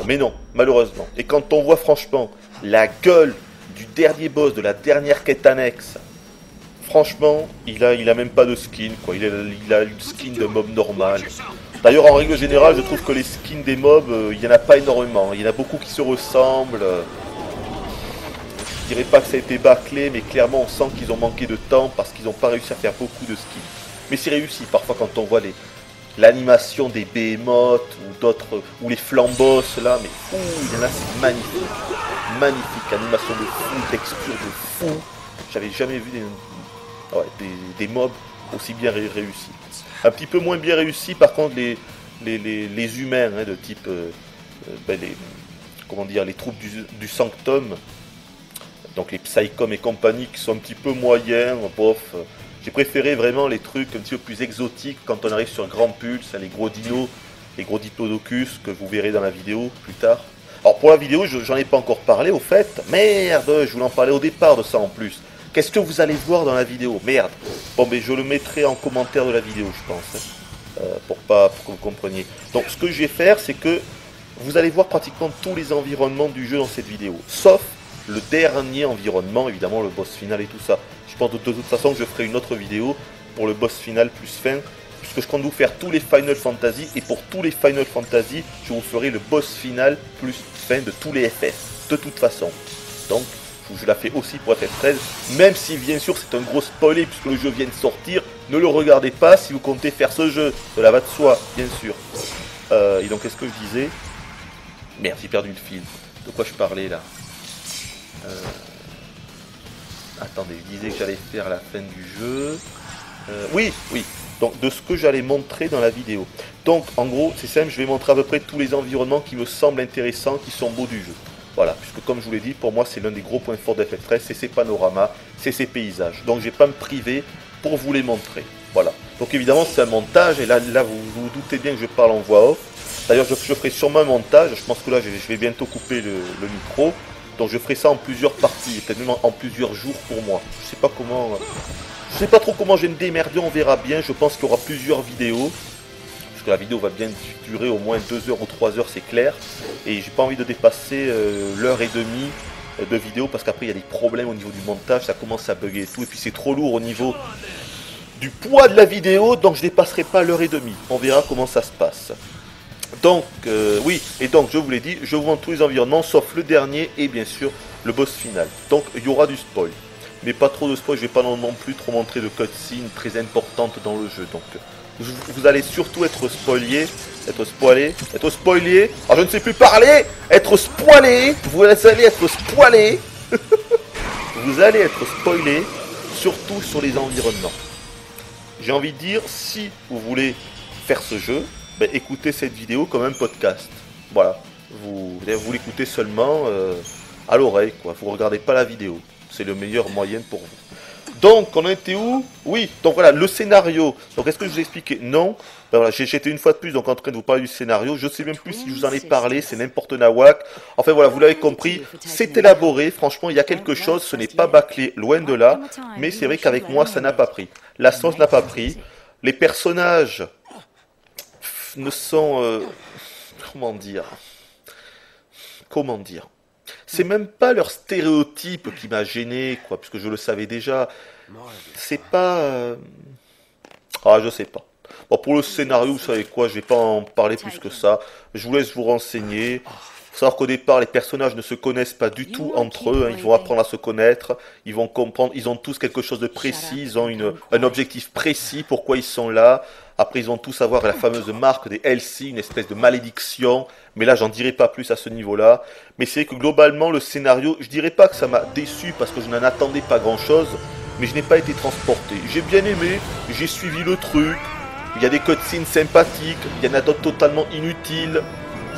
Mais non, malheureusement. Et quand on voit franchement la gueule du dernier boss de la dernière quête annexe, franchement, il a même pas de skin, quoi. Il a une skin de mob normal. D'ailleurs, en règle générale, je trouve que les skins des mobs, il y en a pas énormément. Il y en a beaucoup qui se ressemblent. Je dirais pas que ça a été bâclé, mais clairement, on sent qu'ils ont manqué de temps parce qu'ils n'ont pas réussi à faire beaucoup de skins. Mais c'est réussi. Parfois, quand on voit l'animation des behemoths ou d'autres, ou les flambos là, mais il y en a, c'est magnifique. Magnifique, animation de fou, texture de fou. J'avais jamais vu des mobs aussi bien réussis. Un petit peu moins bien réussis par contre les humains, hein, de type les troupes du Sanctum, donc les Psychom et compagnie, qui sont un petit peu moyens, bof. J'ai préféré vraiment les trucs un petit peu plus exotiques quand on arrive sur Grand Pulse, hein, les gros dinos, les gros diplodocus que vous verrez dans la vidéo plus tard. Alors pour la vidéo, j'en ai pas encore parlé au fait. Merde, je voulais en parler au départ de ça en plus. Qu'est-ce que vous allez voir dans la vidéo? Merde. Bon, mais je le mettrai en commentaire de la vidéo, je pense, hein, pour que vous compreniez. Donc ce que je vais faire, c'est que vous allez voir pratiquement tous les environnements du jeu dans cette vidéo, sauf le dernier environnement, évidemment le boss final et tout ça. Je pense de toute façon que je ferai une autre vidéo pour le boss final plus fin, puisque je compte vous faire tous les Final Fantasy, et pour tous les Final Fantasy, je vous ferai le boss final plus fin de tous les FF, de toute façon. Donc, je la fais aussi pour FF13, même si bien sûr c'est un gros spoiler puisque le jeu vient de sortir, ne le regardez pas si vous comptez faire ce jeu, cela va de soi, bien sûr. Et donc qu'est-ce que je disais? Merde, j'ai perdu le fil. De quoi je parlais là? Attendez, je disais que j'allais faire la fin du jeu. Oui. Donc de ce que j'allais montrer dans la vidéo. Donc en gros, c'est simple, je vais montrer à peu près tous les environnements qui me semblent intéressants, qui sont beaux du jeu. Voilà, puisque comme je vous l'ai dit, pour moi c'est l'un des gros points forts de FF13, c'est ses panoramas, c'est ses paysages. Donc je vais pas me priver pour vous les montrer. Voilà. Donc évidemment c'est un montage, et là vous vous doutez bien que je parle en voix off. D'ailleurs je ferai sûrement un montage, je pense que là je vais bientôt couper le micro. Donc je ferai ça en plusieurs parties, peut-être même en plusieurs jours pour moi. Je sais pas comment... Je sais pas trop comment je vais me démerder, on verra bien. Je pense qu'il y aura plusieurs vidéos. Parce que la vidéo va bien durer au moins 2 heures ou 3 heures, c'est clair. Et j'ai pas envie de dépasser l'heure et demie de vidéo, parce qu'après il y a des problèmes au niveau du montage, ça commence à bugger et tout. Et puis c'est trop lourd au niveau du poids de la vidéo, donc je dépasserai pas l'heure et demie. On verra comment ça se passe. Donc, oui, et donc je vous l'ai dit, je vous montre tous les environnements, sauf le dernier et bien sûr le boss final. Donc il y aura du spoil. Mais pas trop de spoil, je vais pas non plus trop montrer de cutscenes très importantes dans le jeu. Donc vous allez surtout être spoilé. Alors je ne sais plus parler. Être spoilé. Vous allez être spoilé. Vous allez être spoilé, surtout sur les environnements. J'ai envie de dire, si vous voulez faire ce jeu, ben, écoutez cette vidéo comme un podcast. Voilà. Vous l'écoutez seulement à l'oreille, quoi. Vous regardez pas la vidéo. C'est le meilleur moyen pour vous. Donc, on était où? Oui, donc voilà, le scénario. Donc, est-ce que je vous ai expliqué? Non. Ben voilà, j'étais une fois de plus donc en train de vous parler du scénario. Je sais même plus si je vous en ai parlé, c'est n'importe nawak. Enfin voilà, vous l'avez compris, c'est élaboré. Franchement, il y a quelque chose, ce n'est pas bâclé, loin de là. Mais c'est vrai qu'avec moi, ça n'a pas pris. La sauce n'a pas pris. Les personnages ne sont... comment dire? C'est même pas leur stéréotype qui m'a gêné, quoi, puisque je le savais déjà. C'est pas... Ah, je sais pas. Bon, pour le scénario, vous savez quoi, je vais pas en parler plus que ça. Je vous laisse vous renseigner. Faut savoir qu'au départ, les personnages ne se connaissent pas du tout entre eux. Hein. Ils vont apprendre à se connaître. Ils vont comprendre. Ils ont tous quelque chose de précis. Ils ont un objectif précis. Pourquoi ils sont là. Après, ils vont tous avoir la fameuse marque des LC, une espèce de malédiction. Mais là, j'en dirai pas plus à ce niveau-là. Mais c'est que globalement, le scénario, je dirais pas que ça m'a déçu parce que je n'en attendais pas grand-chose. Mais je n'ai pas été transporté. J'ai bien aimé. J'ai suivi le truc. Il y a des cutscenes sympathiques. Il y en a d'autres totalement inutiles.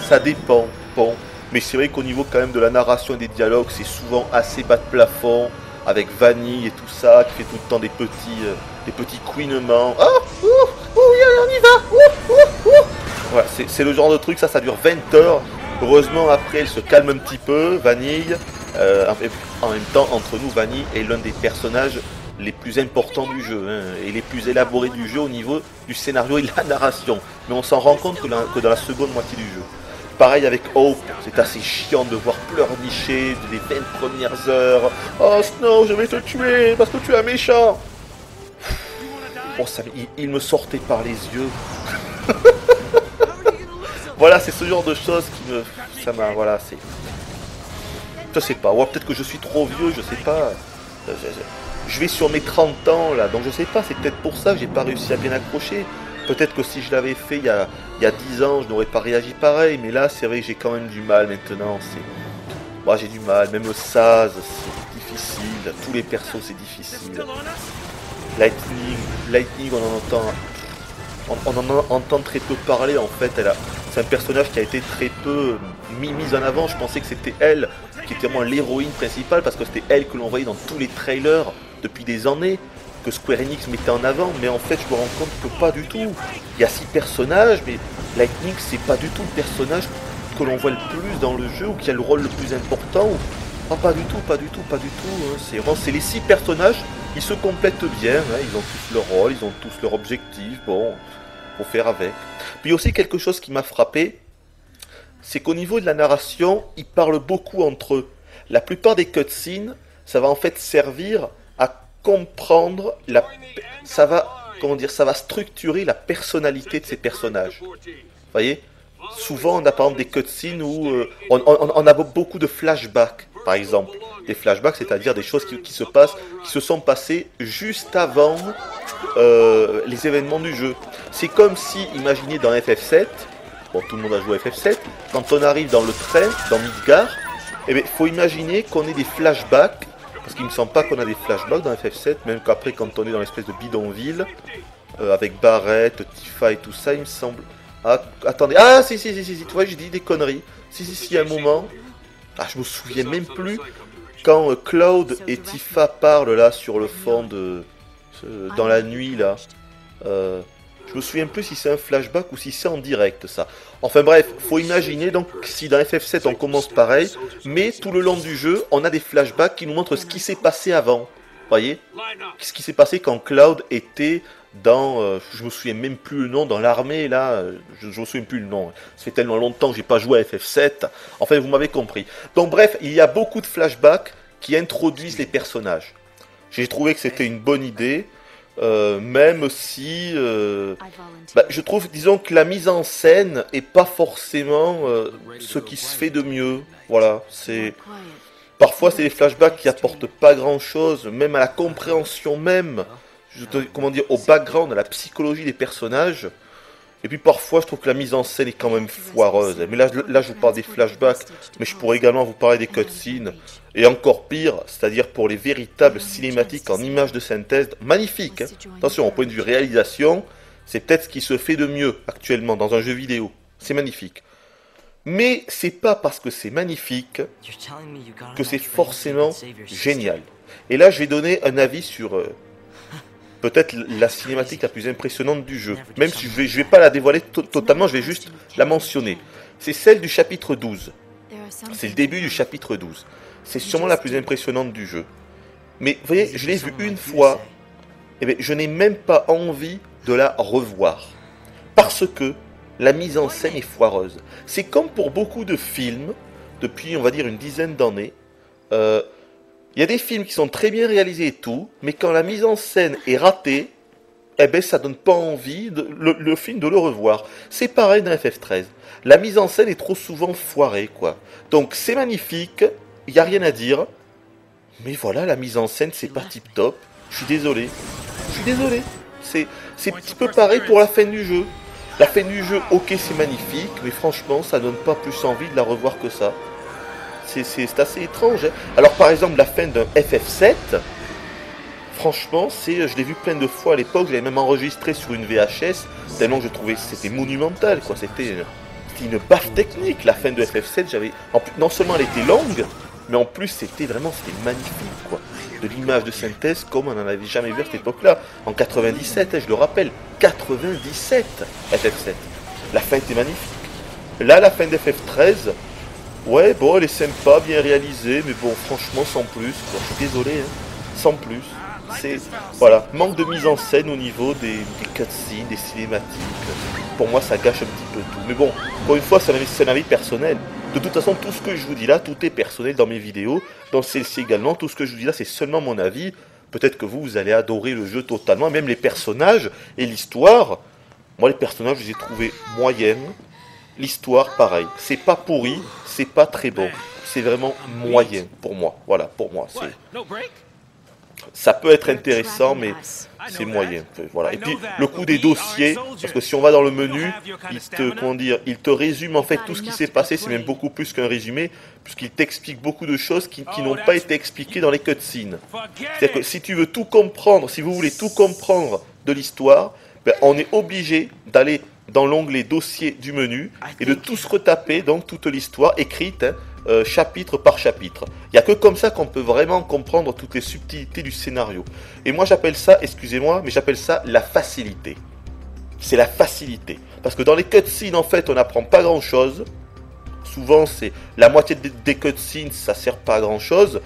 Ça dépend. Bon. Mais c'est vrai qu'au niveau quand même de la narration et des dialogues, c'est souvent assez bas de plafond, avec Vanille et tout ça, qui fait tout le temps des petits couinements. Oh, ouh, ouh, on y va, ouh, ouh, ouh. Voilà, c'est le genre de truc, ça dure 20 heures. Heureusement, après, elle se calme un petit peu, Vanille. En même temps, entre nous, Vanille est l'un des personnages les plus importants du jeu, hein, et les plus élaborés du jeu au niveau du scénario et de la narration. Mais on s'en rend compte que dans la seconde moitié du jeu. Pareil avec Hope, c'est assez chiant de voir pleurnicher les 20 premières heures. Oh Snow, je vais te tuer parce que tu es un méchant. Oh, il me sortait par les yeux. Voilà, c'est ce genre de choses qui me... Ça m'a... Voilà, c'est... Je sais pas, ou peut-être que je suis trop vieux, je sais pas. Je vais sur mes 30 ans là, donc je sais pas, c'est peut-être pour ça que j'ai pas réussi à bien accrocher. Peut-être que si je l'avais fait il y a 10 ans, je n'aurais pas réagi pareil, mais là c'est vrai que j'ai quand même du mal maintenant. Moi j'ai du mal, même le Saz, c'est difficile, tous les persos c'est difficile. Lightning on en entend très peu parler en fait, c'est un personnage qui a été très peu mis en avant. Je pensais que c'était elle qui était vraiment l'héroïne principale parce que c'était elle que l'on voyait dans tous les trailers depuis des années, que Square Enix mettait en avant, mais en fait je me rends compte que pas du tout. Il y a 6 personnages, mais Lightning c'est pas du tout le personnage que l'on voit le plus dans le jeu ou qui a le rôle le plus important. Ah, pas du tout. Hein. C'est les 6 personnages, ils se complètent bien, hein. Ils ont tous leur rôle, ils ont tous leur objectif, bon, faut faire avec. Puis aussi quelque chose qui m'a frappé, c'est qu'au niveau de la narration, ils parlent beaucoup entre eux. La plupart des cutscenes, ça va en fait servir à comprendre ça va structurer la personnalité de ces personnages. Vous voyez, souvent on a par exemple des cutscenes où on a beaucoup de flashbacks, par exemple. Des flashbacks, c'est-à-dire des choses qui se sont passées juste avant les événements du jeu. C'est comme si, imaginez dans FF7, bon tout le monde a joué à FF7, quand on arrive dans le train, dans Midgar, eh bien, faut imaginer qu'on ait des flashbacks, parce qu'il me semble pas qu'on a des flashbacks dans FF7, même qu'après quand on est dans l'espèce de bidonville, avec Barrett, Tifa et tout ça, il me semble... Ah, attendez, ah si, tu vois, j'ai dit des conneries. Si, à un moment... Ah, je me souviens même plus, quand Cloud et Tifa parlent là, sur le fond dans la nuit là... Je me souviens plus si c'est un flashback ou si c'est en direct ça. Enfin bref, faut imaginer donc si dans FF7 on commence pareil, mais tout le long du jeu, on a des flashbacks qui nous montrent ce qui s'est passé avant. Voyez, ce qui s'est passé quand Cloud était dans, je me souviens même plus le nom, dans l'armée là, je me souviens plus le nom. Ça fait tellement longtemps que j'ai pas joué à FF7. Enfin, vous m'avez compris. Donc bref, il y a beaucoup de flashbacks qui introduisent les personnages. J'ai trouvé que c'était une bonne idée. Même si je trouve, disons que la mise en scène est pas forcément ce qui se fait de mieux. Voilà, parfois c'est des flashbacks qui apportent pas grand chose, même à la compréhension même, au background, à la psychologie des personnages. Et puis parfois je trouve que la mise en scène est quand même foireuse. Mais là je vous parle des flashbacks, mais je pourrais également vous parler des cutscenes. Et encore pire, c'est-à-dire pour les véritables cinématiques en images de synthèse, magnifiques. Hein. Attention, au point de vue réalisation, c'est peut-être ce qui se fait de mieux actuellement dans un jeu vidéo. C'est magnifique. Mais c'est pas parce que c'est magnifique que c'est forcément génial. Et là je vais donner un avis sur... peut-être la cinématique la plus impressionnante du jeu. Même si je vais pas la dévoiler totalement, je vais juste la mentionner. C'est celle du chapitre 12. C'est le début du chapitre 12. C'est sûrement la plus impressionnante du jeu. Mais vous voyez, je l'ai vue une fois, et bien, je n'ai même pas envie de la revoir. Parce que la mise en scène est foireuse. C'est comme pour beaucoup de films, depuis on va dire une dizaine d'années, il y a des films qui sont très bien réalisés et tout, mais quand la mise en scène est ratée, eh ben ça donne pas envie le film de le revoir. C'est pareil dans FF13. La mise en scène est trop souvent foirée, quoi. Donc c'est magnifique, il n'y a rien à dire, mais voilà, la mise en scène c'est pas tip top. Je suis désolé. C'est un petit peu pareil pour la fin du jeu. La fin du jeu, ok, c'est magnifique, mais franchement, ça donne pas plus envie de la revoir que ça. C'est assez étrange. Hein. Alors par exemple, la fin d'un FF7, franchement, je l'ai vu plein de fois à l'époque, je l'avais même enregistré sur une VHS, tellement je trouvais que c'était monumental, quoi. C'était c'était une baffe technique, la fin de FF7, non seulement elle était longue, mais en plus c'était magnifique, quoi. De l'image de synthèse comme on n'en avait jamais vu à cette époque-là. En 97, je le rappelle, 97 FF7. La fin était magnifique. Là, la fin d'FF13, ouais, bon, elle est sympa, bien réalisée, mais bon, franchement, sans plus, quoi. Je suis désolé, hein, sans plus. Voilà, manque de mise en scène au niveau des cutscenes, des cinématiques. Pour moi, ça gâche un petit peu tout. Mais bon, encore une fois, c'est un avis personnel. De toute façon, tout ce que je vous dis là, tout est personnel dans mes vidéos. Dans celle-ci également, tout ce que je vous dis là, c'est seulement mon avis. Peut-être que vous allez adorer le jeu totalement, même les personnages et l'histoire. Moi, les personnages, je les ai trouvés moyennes. L'histoire, pareil. C'est pas pourri, c'est pas très bon. C'est vraiment moyen pour moi. Voilà, pour moi, ça peut être intéressant, mais c'est moyen. Voilà. Et puis le coup des dossiers, parce que si on va dans le menu, il te résume en fait tout ce qui s'est passé. C'est même beaucoup plus qu'un résumé, puisqu'il t'explique beaucoup de choses qui n'ont pas été expliquées dans les cutscenes. C'est-à-dire que si tu veux tout comprendre, si vous voulez tout comprendre de l'histoire, ben, on est obligé d'aller dans l'onglet dossier du menu et de tout se retaper, donc toute l'histoire écrite, hein, chapitre par chapitre. Il n'y a que comme ça qu'on peut vraiment comprendre toutes les subtilités du scénario. Et moi j'appelle ça, excusez-moi, mais j'appelle ça la facilité. C'est la facilité. Parce que dans les cutscenes, en fait, on n'apprend pas grand-chose. Souvent, c'est la moitié des cutscenes, ça sert pas à grand-chose.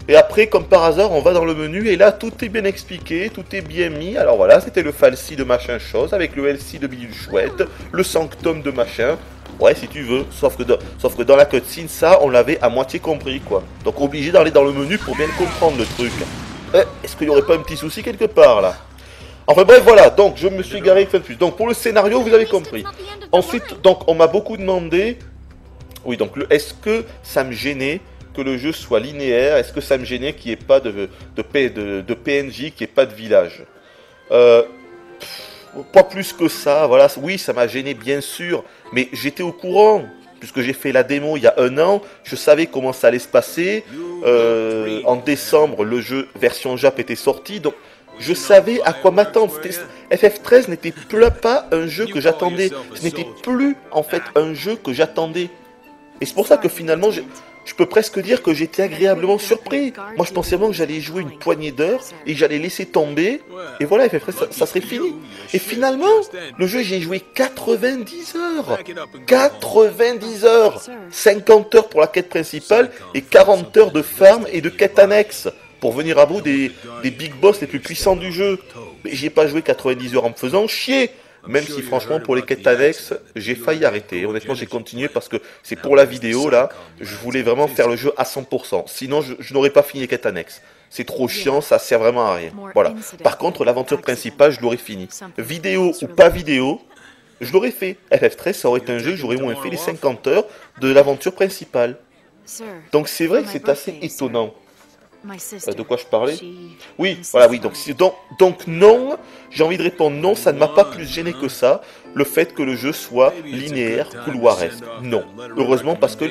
Et après, comme par hasard, on va dans le menu et là, tout est bien expliqué, tout est bien mis. Alors voilà, c'était le falsi de machin chose, avec le LC de bidule chouette, le sanctum de machin. Ouais, si tu veux, sauf que dans la cutscene, ça, on l'avait à moitié compris, quoi. Donc obligé d'aller dans le menu pour bien comprendre le truc. Est-ce qu'il n'y aurait pas un petit souci quelque part, là? Enfin bref, voilà, donc je me suis égaré avec ça de plus. Donc pour le scénario, vous avez compris. Ensuite, donc on m'a beaucoup demandé... Oui, donc est-ce que ça me gênait que le jeu soit linéaire? Est-ce que ça me gênait qu'il n'y ait pas de PNJ, qu'il n'y ait pas de village? Pas plus que ça, voilà. Oui, ça m'a gêné bien sûr, mais j'étais au courant, puisque j'ai fait la démo il y a 1 an, je savais comment ça allait se passer. En décembre, le jeu version Jap était sorti, donc je savais à quoi m'attendre. FF13 n'était pas un jeu que j'attendais, ce n'était plus en fait un jeu que j'attendais. Et c'est pour ça que finalement, je peux presque dire que j'étais agréablement surpris. Moi, je pensais vraiment que j'allais jouer une poignée d'heures et que j'allais laisser tomber. Et voilà, ça serait fini. Et finalement, le jeu, j'ai joué 90 heures. 90 heures. 50 heures pour la quête principale et 40 heures de farm et de quête annexe pour venir à bout des big boss les plus puissants du jeu. Mais j'ai pas joué 90 heures en me faisant chier. Même si franchement pour les quêtes annexes, j'ai failli arrêter. Honnêtement, j'ai continué parce que c'est pour la vidéo là. Je voulais vraiment faire le jeu à 100%. Sinon, je n'aurais pas fini les quêtes annexes. C'est trop chiant, ça sert vraiment à rien. Voilà. Par contre, l'aventure principale, je l'aurais fini. Vidéo ou pas vidéo, je l'aurais fait. FF13, ça aurait été un jeu que j'aurais moins fait les 50 heures de l'aventure principale. Donc c'est vrai que c'est assez étonnant. De quoi je parlais? Oui, voilà, oui. Donc non, j'ai envie de répondre non, ça ne m'a pas plus gêné que ça, le fait que le jeu soit linéaire, couloiresque. Non. Heureusement, parce que...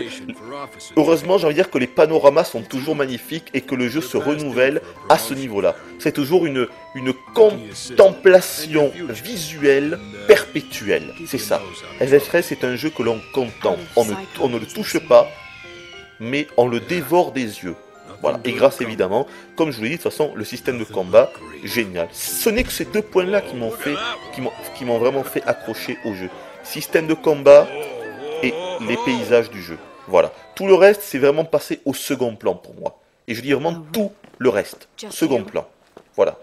Heureusement, j'ai envie de dire que les panoramas sont toujours magnifiques et que le jeu se renouvelle à ce niveau-là. C'est toujours une contemplation visuelle perpétuelle. C'est ça. FF13, c'est un jeu que l'on contemple. On ne le touche pas, mais on le dévore des yeux. Voilà, et grâce évidemment, comme je vous l'ai dit, de toute façon, le système de combat, génial. Ce n'est que ces 2 points-là qui m'ont vraiment fait accrocher au jeu. Système de combat et les paysages du jeu. Voilà. Tout le reste, c'est vraiment passé au second plan pour moi. Et je dis vraiment tout le reste, second plan. Voilà.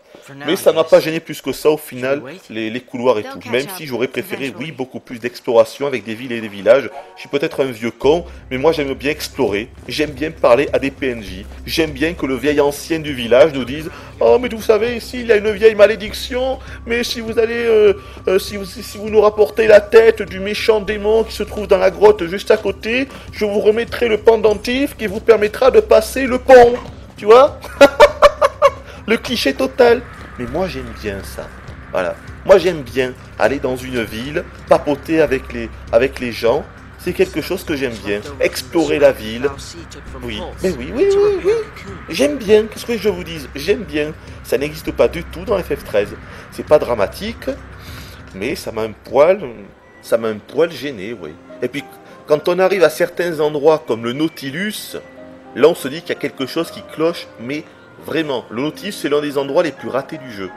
Mais ça ne m'a pas gêné plus que ça au final, les couloirs et tout. Même si j'aurais préféré, oui, beaucoup plus d'exploration avec des villes et des villages. Je suis peut-être un vieux con, mais moi j'aime bien explorer. J'aime bien parler à des PNJ. J'aime bien que le vieil ancien du village nous dise « Oh, mais vous savez, ici il y a une vieille malédiction, mais si vous allez, si vous nous rapportez la tête du méchant démon qui se trouve dans la grotte juste à côté, je vous remettrai le pendentif qui vous permettra de passer le pont. » Tu vois? Le cliché total. Mais moi j'aime bien ça. Voilà. Moi j'aime bien aller dans une ville, papoter avec les gens. C'est quelque chose que j'aime bien. Explorer la ville. Oui. Mais oui. J'aime bien. Qu'est-ce que je vous dise? J'aime bien. Ça n'existe pas du tout dans FF13. C'est pas dramatique. Mais ça m'a un poil gêné, oui. Et puis, quand on arrive à certains endroits comme le Nautilus, là on se dit qu'il y a quelque chose qui cloche, mais vraiment, le Nautilus c'est l'un des endroits les plus ratés du jeu.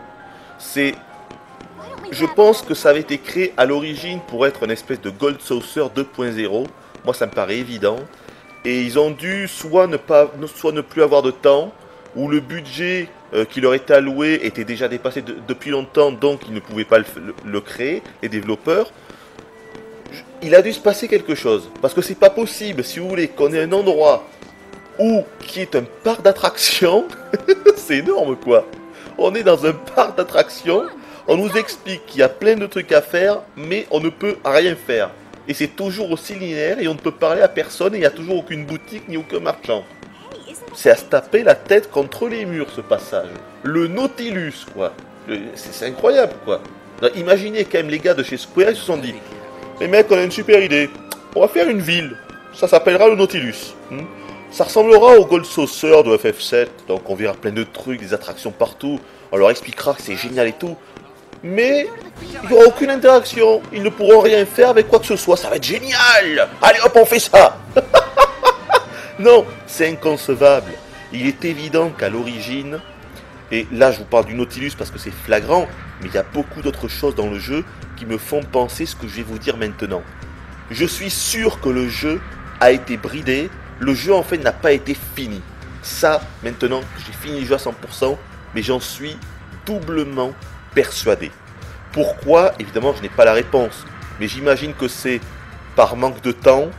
Je pense que ça avait été créé à l'origine pour être une espèce de Gold Saucer 2.0. Moi ça me paraît évident. Et ils ont dû soit ne plus avoir de temps, ou le budget qui leur était alloué était déjà dépassé depuis longtemps, donc ils ne pouvaient pas le créer, les développeurs. Il a dû se passer quelque chose, parce que c'est pas possible, si vous voulez, qu'on ait un endroit qui est un parc d'attractions, c'est énorme quoi. On est dans un parc d'attractions, on nous explique qu'il y a plein de trucs à faire, mais on ne peut rien faire. Et c'est toujours aussi linéaire, et on ne peut parler à personne, et il n'y a toujours aucune boutique ni aucun marchand. C'est à se taper la tête contre les murs ce passage. Le Nautilus quoi. C'est incroyable quoi. Alors, imaginez quand même les gars de chez Square, ils se sont dit, les mecs on a une super idée, on va faire une ville, ça s'appellera le Nautilus. Ça ressemblera au Gold Saucer de FF7, donc on verra plein de trucs, des attractions partout, on leur expliquera que c'est génial et tout. Mais il n'y aura aucune interaction, ils ne pourront rien faire avec quoi que ce soit, ça va être génial. Allez hop on fait ça. Non, c'est inconcevable. Il est évident qu'à l'origine, et là je vous parle du Nautilus parce que c'est flagrant, mais il y a beaucoup d'autres choses dans le jeu qui me font penser ce que je vais vous dire maintenant. Je suis sûr que le jeu a été bridé, le jeu en fait n'a pas été fini. Ça, maintenant, j'ai fini le jeu à 100%, mais j'en suis doublement persuadé. Pourquoi? Évidemment, je n'ai pas la réponse, mais j'imagine que c'est par manque de temps,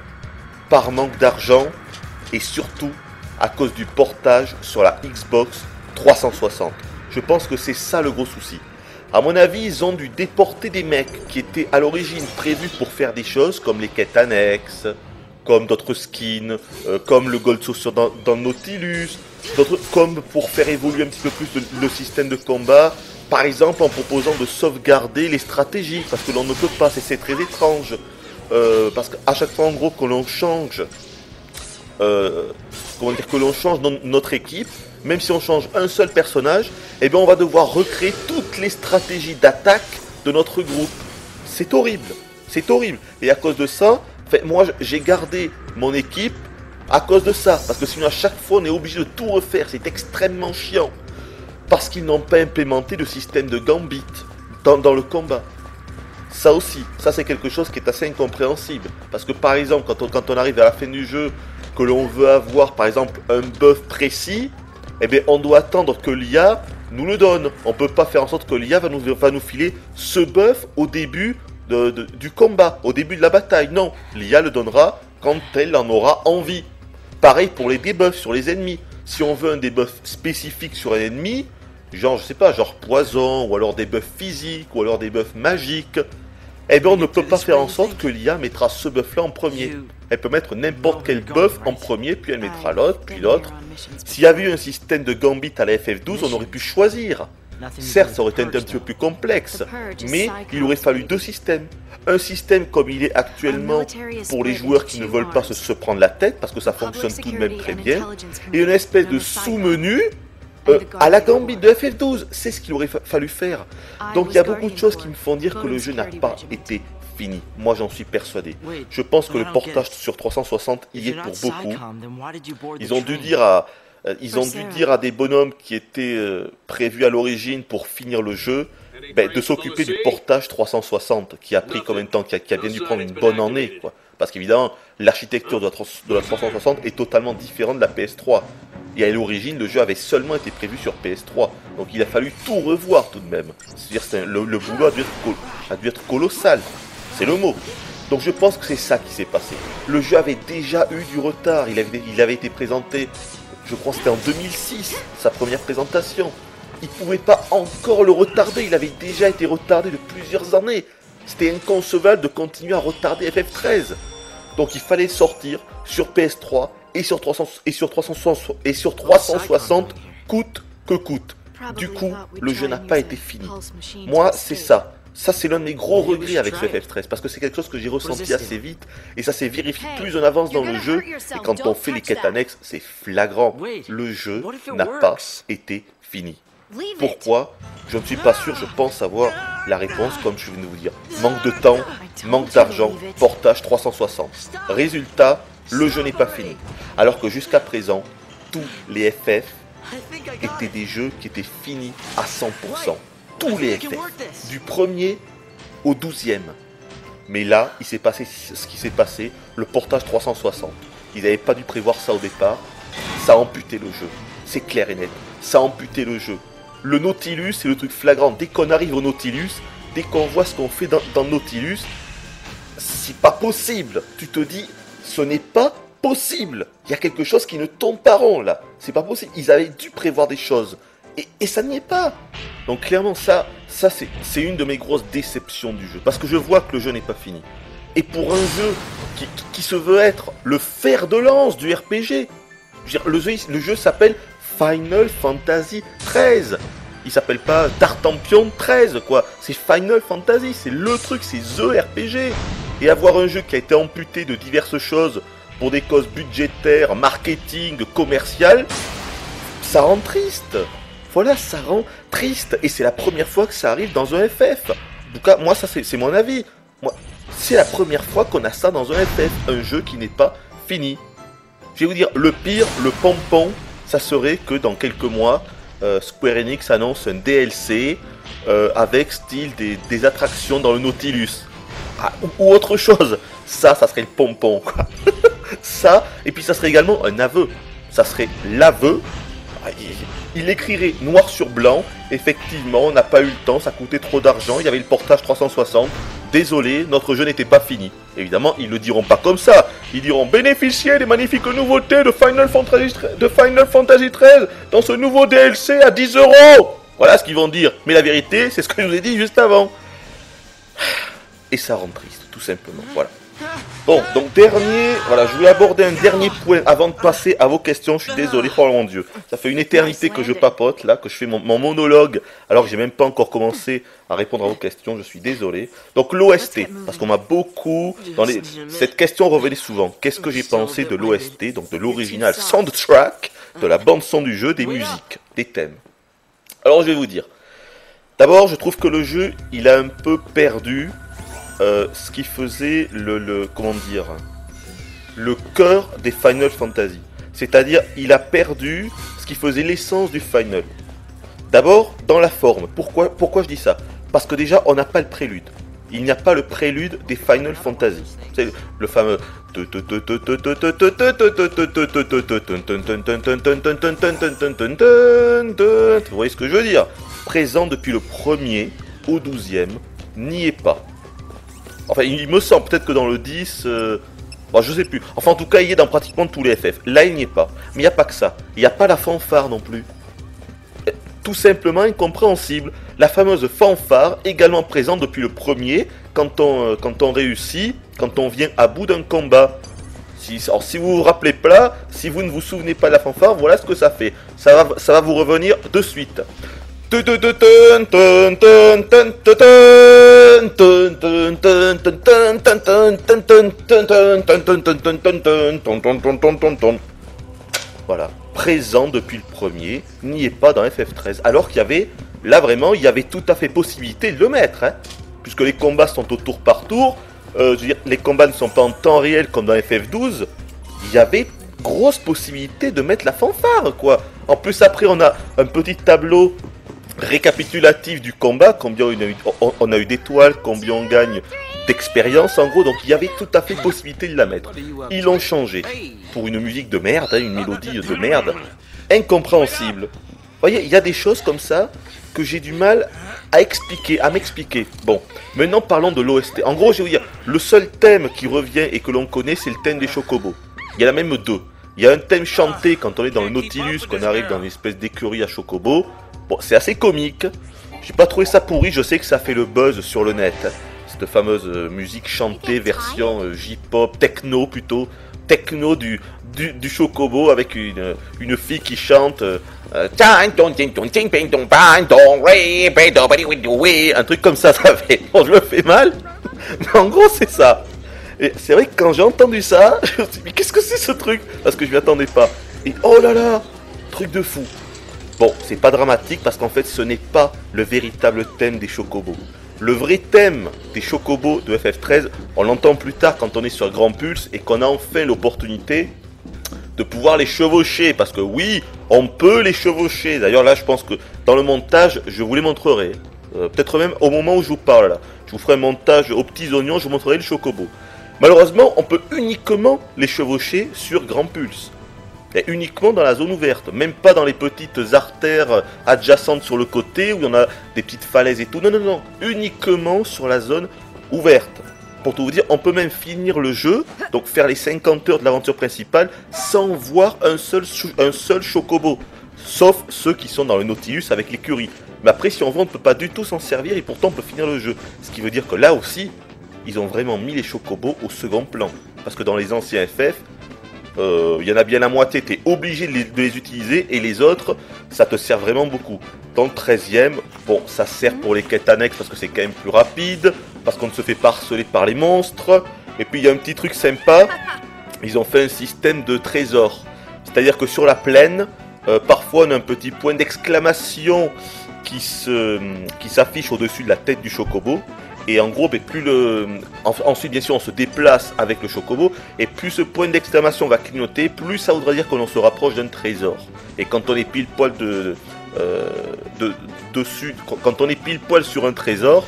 par manque d'argent, et surtout à cause du portage sur la Xbox 360. Je pense que c'est ça le gros souci. À mon avis, ils ont dû déporter des mecs qui étaient à l'origine prévus pour faire des choses comme les quêtes annexes, comme d'autres skins, comme le Gold Saucer dans Nautilus, comme pour faire évoluer un petit peu plus le système de combat, par exemple en proposant de sauvegarder les stratégies, parce que l'on ne peut pas, c'est très étrange, parce qu'à chaque fois en gros que l'on change, notre équipe, même si on change un seul personnage, eh bien on va devoir recréer toutes les stratégies d'attaque de notre groupe. C'est horrible, c'est horrible. Et à cause de ça, moi j'ai gardé mon équipe à cause de ça, parce que sinon à chaque fois on est obligé de tout refaire, c'est extrêmement chiant. Parce qu'ils n'ont pas implémenté de système de gambit dans le combat. Ça aussi, ça c'est quelque chose qui est assez incompréhensible. Parce que par exemple, quand on arrive à la fin du jeu, que l'on veut avoir par exemple un buff précis, eh bien on doit attendre que l'IA nous le donne. On ne peut pas faire en sorte que l'IA va nous filer ce buff au début du combat, au début de la bataille. Non, l'IA le donnera quand elle en aura envie. Pareil pour les debuffs sur les ennemis. Si on veut un debuff spécifique sur un ennemi, genre je sais pas, genre poison, ou alors des buffs physiques, ou alors des buffs magiques, eh bien on ne peut pas faire en sorte que l'IA mettra ce buff là en premier. Elle peut mettre n'importe quel buff en premier, puis elle mettra l'autre, puis l'autre. S'il y avait eu un système de gambit à la FF12, on aurait pu choisir. Certes, ça aurait été un petit peu plus complexe, mais il aurait fallu deux systèmes. Un système comme il est actuellement pour les joueurs qui ne veulent pas se prendre la tête, parce que ça fonctionne tout de même très bien, et une espèce de sous-menu à la gambit de FF12. C'est ce qu'il aurait fallu faire. Donc il y a beaucoup de choses qui me font dire que le jeu n'a pas été fini. Moi j'en suis persuadé. Je pense que le portage sur 360 y est pour beaucoup. Ils ont dû dire à des bonhommes qui étaient prévus à l'origine pour finir le jeu, de s'occuper du portage 360, qui a pris combien de temps, qui a bien dû prendre une bonne année, quoi. Parce qu'évidemment, l'architecture de la 360 est totalement différente de la PS3. Et à l'origine, le jeu avait seulement été prévu sur PS3. Donc il a fallu tout revoir tout de même. C'est-à-dire le boulot a dû être colossal. C'est le mot. Donc je pense que c'est ça qui s'est passé. Le jeu avait déjà eu du retard. Il avait été présenté, je crois que c'était en 2006, sa première présentation. Il ne pouvait pas encore le retarder. Il avait déjà été retardé de plusieurs années. C'était inconcevable de continuer à retarder FF13. Donc il fallait sortir sur PS3 et sur 360 coûte que coûte. Du coup, le jeu n'a pas été fini. Moi, c'est ça. Ça, c'est l'un de mes gros regrets avec ce FF13, parce que c'est quelque chose que j'ai ressenti assez vite, et ça s'est vérifié plus on avance dans le jeu, et quand on fait les quêtes annexes, c'est flagrant. Le jeu n'a pas été fini. Pourquoi? Je ne suis pas sûr, je pense savoir la réponse comme je viens de vous dire. Manque de temps, manque d'argent, portage 360. Résultat, le jeu n'est pas fini. Alors que jusqu'à présent, tous les FF étaient des jeux qui étaient finis à 100%. Tous les FF, du premier au 12e. Mais là, il s'est passé ce qui s'est passé, le portage 360. Ils n'avaient pas dû prévoir ça au départ. Ça a amputé le jeu. C'est clair et net. Ça a amputé le jeu. Le Nautilus, c'est le truc flagrant. Dès qu'on arrive au Nautilus, dès qu'on voit ce qu'on fait dans Nautilus, c'est pas possible. Tu te dis, ce n'est pas possible. Il y a quelque chose qui ne tombe pas rond là. C'est pas possible. Ils avaient dû prévoir des choses. Et ça n'y est pas. Donc clairement, ça c'est une de mes grosses déceptions du jeu. Parce que je vois que le jeu n'est pas fini. Et pour un jeu qui se veut être le fer de lance du RPG, je veux dire, le jeu s'appelle Final Fantasy XIII. Il s'appelle pas Tartampion 13 quoi. C'est Final Fantasy, c'est le truc, c'est THE RPG. Et avoir un jeu qui a été amputé de diverses choses pour des causes budgétaires, marketing, commercial, ça rend triste. Voilà, ça rend triste. Et c'est la première fois que ça arrive dans un FF. En tout cas, moi, ça c'est mon avis. Moi, c'est la première fois qu'on a ça dans un FF. Un jeu qui n'est pas fini. Je vais vous dire, le pire, le pompon, ça serait que dans quelques mois, Square Enix annonce un DLC avec style des attractions dans le Nautilus. Ah, ou autre chose. Ça serait le pompon, quoi. Ça, et puis ça serait également un aveu. Ça serait l'aveu. Il écrirait noir sur blanc, effectivement, on n'a pas eu le temps, ça coûtait trop d'argent, il y avait le portage 360, désolé, notre jeu n'était pas fini. Évidemment, ils ne le diront pas comme ça, ils diront bénéficier des magnifiques nouveautés de Final Fantasy XIII dans ce nouveau DLC à 10 €. Voilà ce qu'ils vont dire, mais la vérité, c'est ce que je vous ai dit juste avant. Et ça rend triste, tout simplement, voilà. Bon, donc voilà, je voulais aborder un dernier point avant de passer à vos questions. Je suis désolé, oh mon Dieu, ça fait une éternité que je papote là, que je fais mon monologue, alors que j'ai même pas encore commencé à répondre à vos questions. Je suis désolé. Donc l'OST, parce qu'on m'a beaucoup cette question revenait souvent. Qu'est-ce que j'ai pensé de l'OST, donc de l'original soundtrack, de la bande son du jeu, des musiques, des thèmes. Alors je vais vous dire. D'abord, je trouve que le jeu, il a un peu perdu. Ce qui faisait comment dire, le cœur des Final Fantasy. C'est-à-dire, il a perdu ce qui faisait l'essence du Final. D'abord, dans la forme. Pourquoi je dis ça? Parce que déjà, on n'a pas le prélude. Il n'y a pas le prélude des Final Fantasy. C'est le fameux... Vous voyez ce que je veux dire? Présent depuis le 1er au 12e, n'y est pas. Enfin, il me semble, peut-être que dans le 10, bon, je sais plus. Enfin, en tout cas, il est dans pratiquement tous les FF. Là, il n'y est pas. Mais il n'y a pas que ça. Il n'y a pas la fanfare non plus. Tout simplement incompréhensible. La fameuse fanfare, également présente depuis le premier, quand on réussit, quand on vient à bout d'un combat. Alors, si vous vous rappelez pas, si vous ne vous souvenez pas de la fanfare, voilà ce que ça fait. Ça va vous revenir de suite. Voilà, présent depuis le premier, n'y est pas dans FF13. Alors qu'il y avait, là vraiment, il y avait tout à fait possibilité de le mettre, hein, puisque les combats sont au tour par tour. Je veux dire, les combats ne sont pas en temps réel comme dans FF12. Il y avait grosse possibilité de mettre la fanfare, quoi. En plus, après, on a un petit tableau récapitulatif du combat, combien on a eu d'étoiles, combien on gagne d'expérience en gros, donc il y avait tout à fait possibilité de la mettre. Ils l'ont changé pour une musique de merde, hein, une mélodie de merde, incompréhensible. Vous voyez, il y a des choses comme ça que j'ai du mal à m'expliquer. Bon, maintenant parlons de l'OST. En gros, je vais vous dire, le seul thème qui revient et que l'on connaît, c'est le thème des chocobos. Il y en a même deux. Il y a un thème chanté quand on est dans le Nautilus, qu'on arrive dans une espèce d'écurie à chocobo. Bon, c'est assez comique. J'ai pas trouvé ça pourri, je sais que ça fait le buzz sur le net. Cette fameuse musique chantée, version J-pop, techno plutôt. Techno du chocobo avec une fille qui chante un truc comme ça fait. Bon, je le fais mal, mais en gros c'est ça. Et c'est vrai que quand j'ai entendu ça, je me suis dit mais qu'est-ce que c'est ce truc? Parce que je m'y attendais pas. Et oh là là, truc de fou. Bon, c'est pas dramatique parce qu'en fait ce n'est pas le véritable thème des chocobos. Le vrai thème des chocobos de FF13, on l'entend plus tard quand on est sur Grand Pulse et qu'on a enfin l'opportunité de pouvoir les chevaucher. Parce que oui, on peut les chevaucher. D'ailleurs là je pense que dans le montage, je vous les montrerai. Peut-être même au moment où je vous parle là. Je vous ferai un montage aux petits oignons, je vous montrerai le chocobo. Malheureusement, on peut uniquement les chevaucher sur Grand Pulse. Et uniquement dans la zone ouverte, même pas dans les petites artères adjacentes sur le côté où il y en a des petites falaises et tout. Non, non, non, uniquement sur la zone ouverte. Pour tout vous dire, on peut même finir le jeu, donc faire les 50 heures de l'aventure principale, sans voir un seul chocobo. Sauf ceux qui sont dans le Nautilus avec l'écurie. Mais après, si on veut, on ne peut pas du tout s'en servir et pourtant on peut finir le jeu. Ce qui veut dire que là aussi, ils ont vraiment mis les chocobos au second plan. Parce que dans les anciens FF, il y en a bien la moitié, tu es obligé de les utiliser et les autres, ça te sert vraiment beaucoup. Dans le 13ème, bon, ça sert pour les quêtes annexes parce que c'est quand même plus rapide, parce qu'on ne se fait pas harceler par les monstres. Et puis il y a un petit truc sympa, ils ont fait un système de trésors. C'est-à-dire que sur la plaine, parfois on a un petit point d'exclamation qui s'affiche au-dessus de la tête du chocobo. Et en gros, ensuite bien sûr on se déplace avec le chocobo, et plus ce point d'exclamation va clignoter, plus ça voudra dire qu'on se rapproche d'un trésor. Et quand on est pile poil dessus, quand on est pile poil sur un trésor,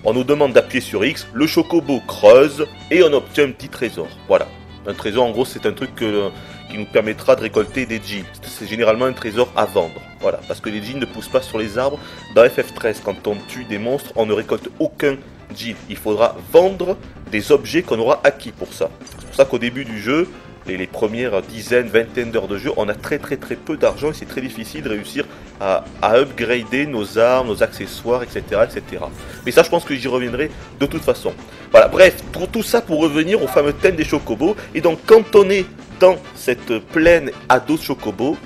on nous demande d'appuyer sur X, le chocobo creuse, et on obtient un petit trésor. Voilà. Un trésor, en gros, c'est un truc qui nous permettra de récolter des jeans. C'est généralement un trésor à vendre. Voilà, parce que les jeans ne poussent pas sur les arbres. Dans FF13, quand on tue des monstres, on ne récolte aucun jean. Il faudra vendre des objets qu'on aura acquis pour ça. C'est pour ça qu'au début du jeu, les premières dizaines, vingtaines d'heures de jeu, on a très très peu d'argent et c'est très difficile de réussir à upgrader nos armes, nos accessoires, etc., etc. Mais ça, je pense que j'y reviendrai de toute façon. Voilà, bref, tout ça pour revenir au fameux thème des chocobos. Et donc, quand on est dans cette plaine à dos de chocobos,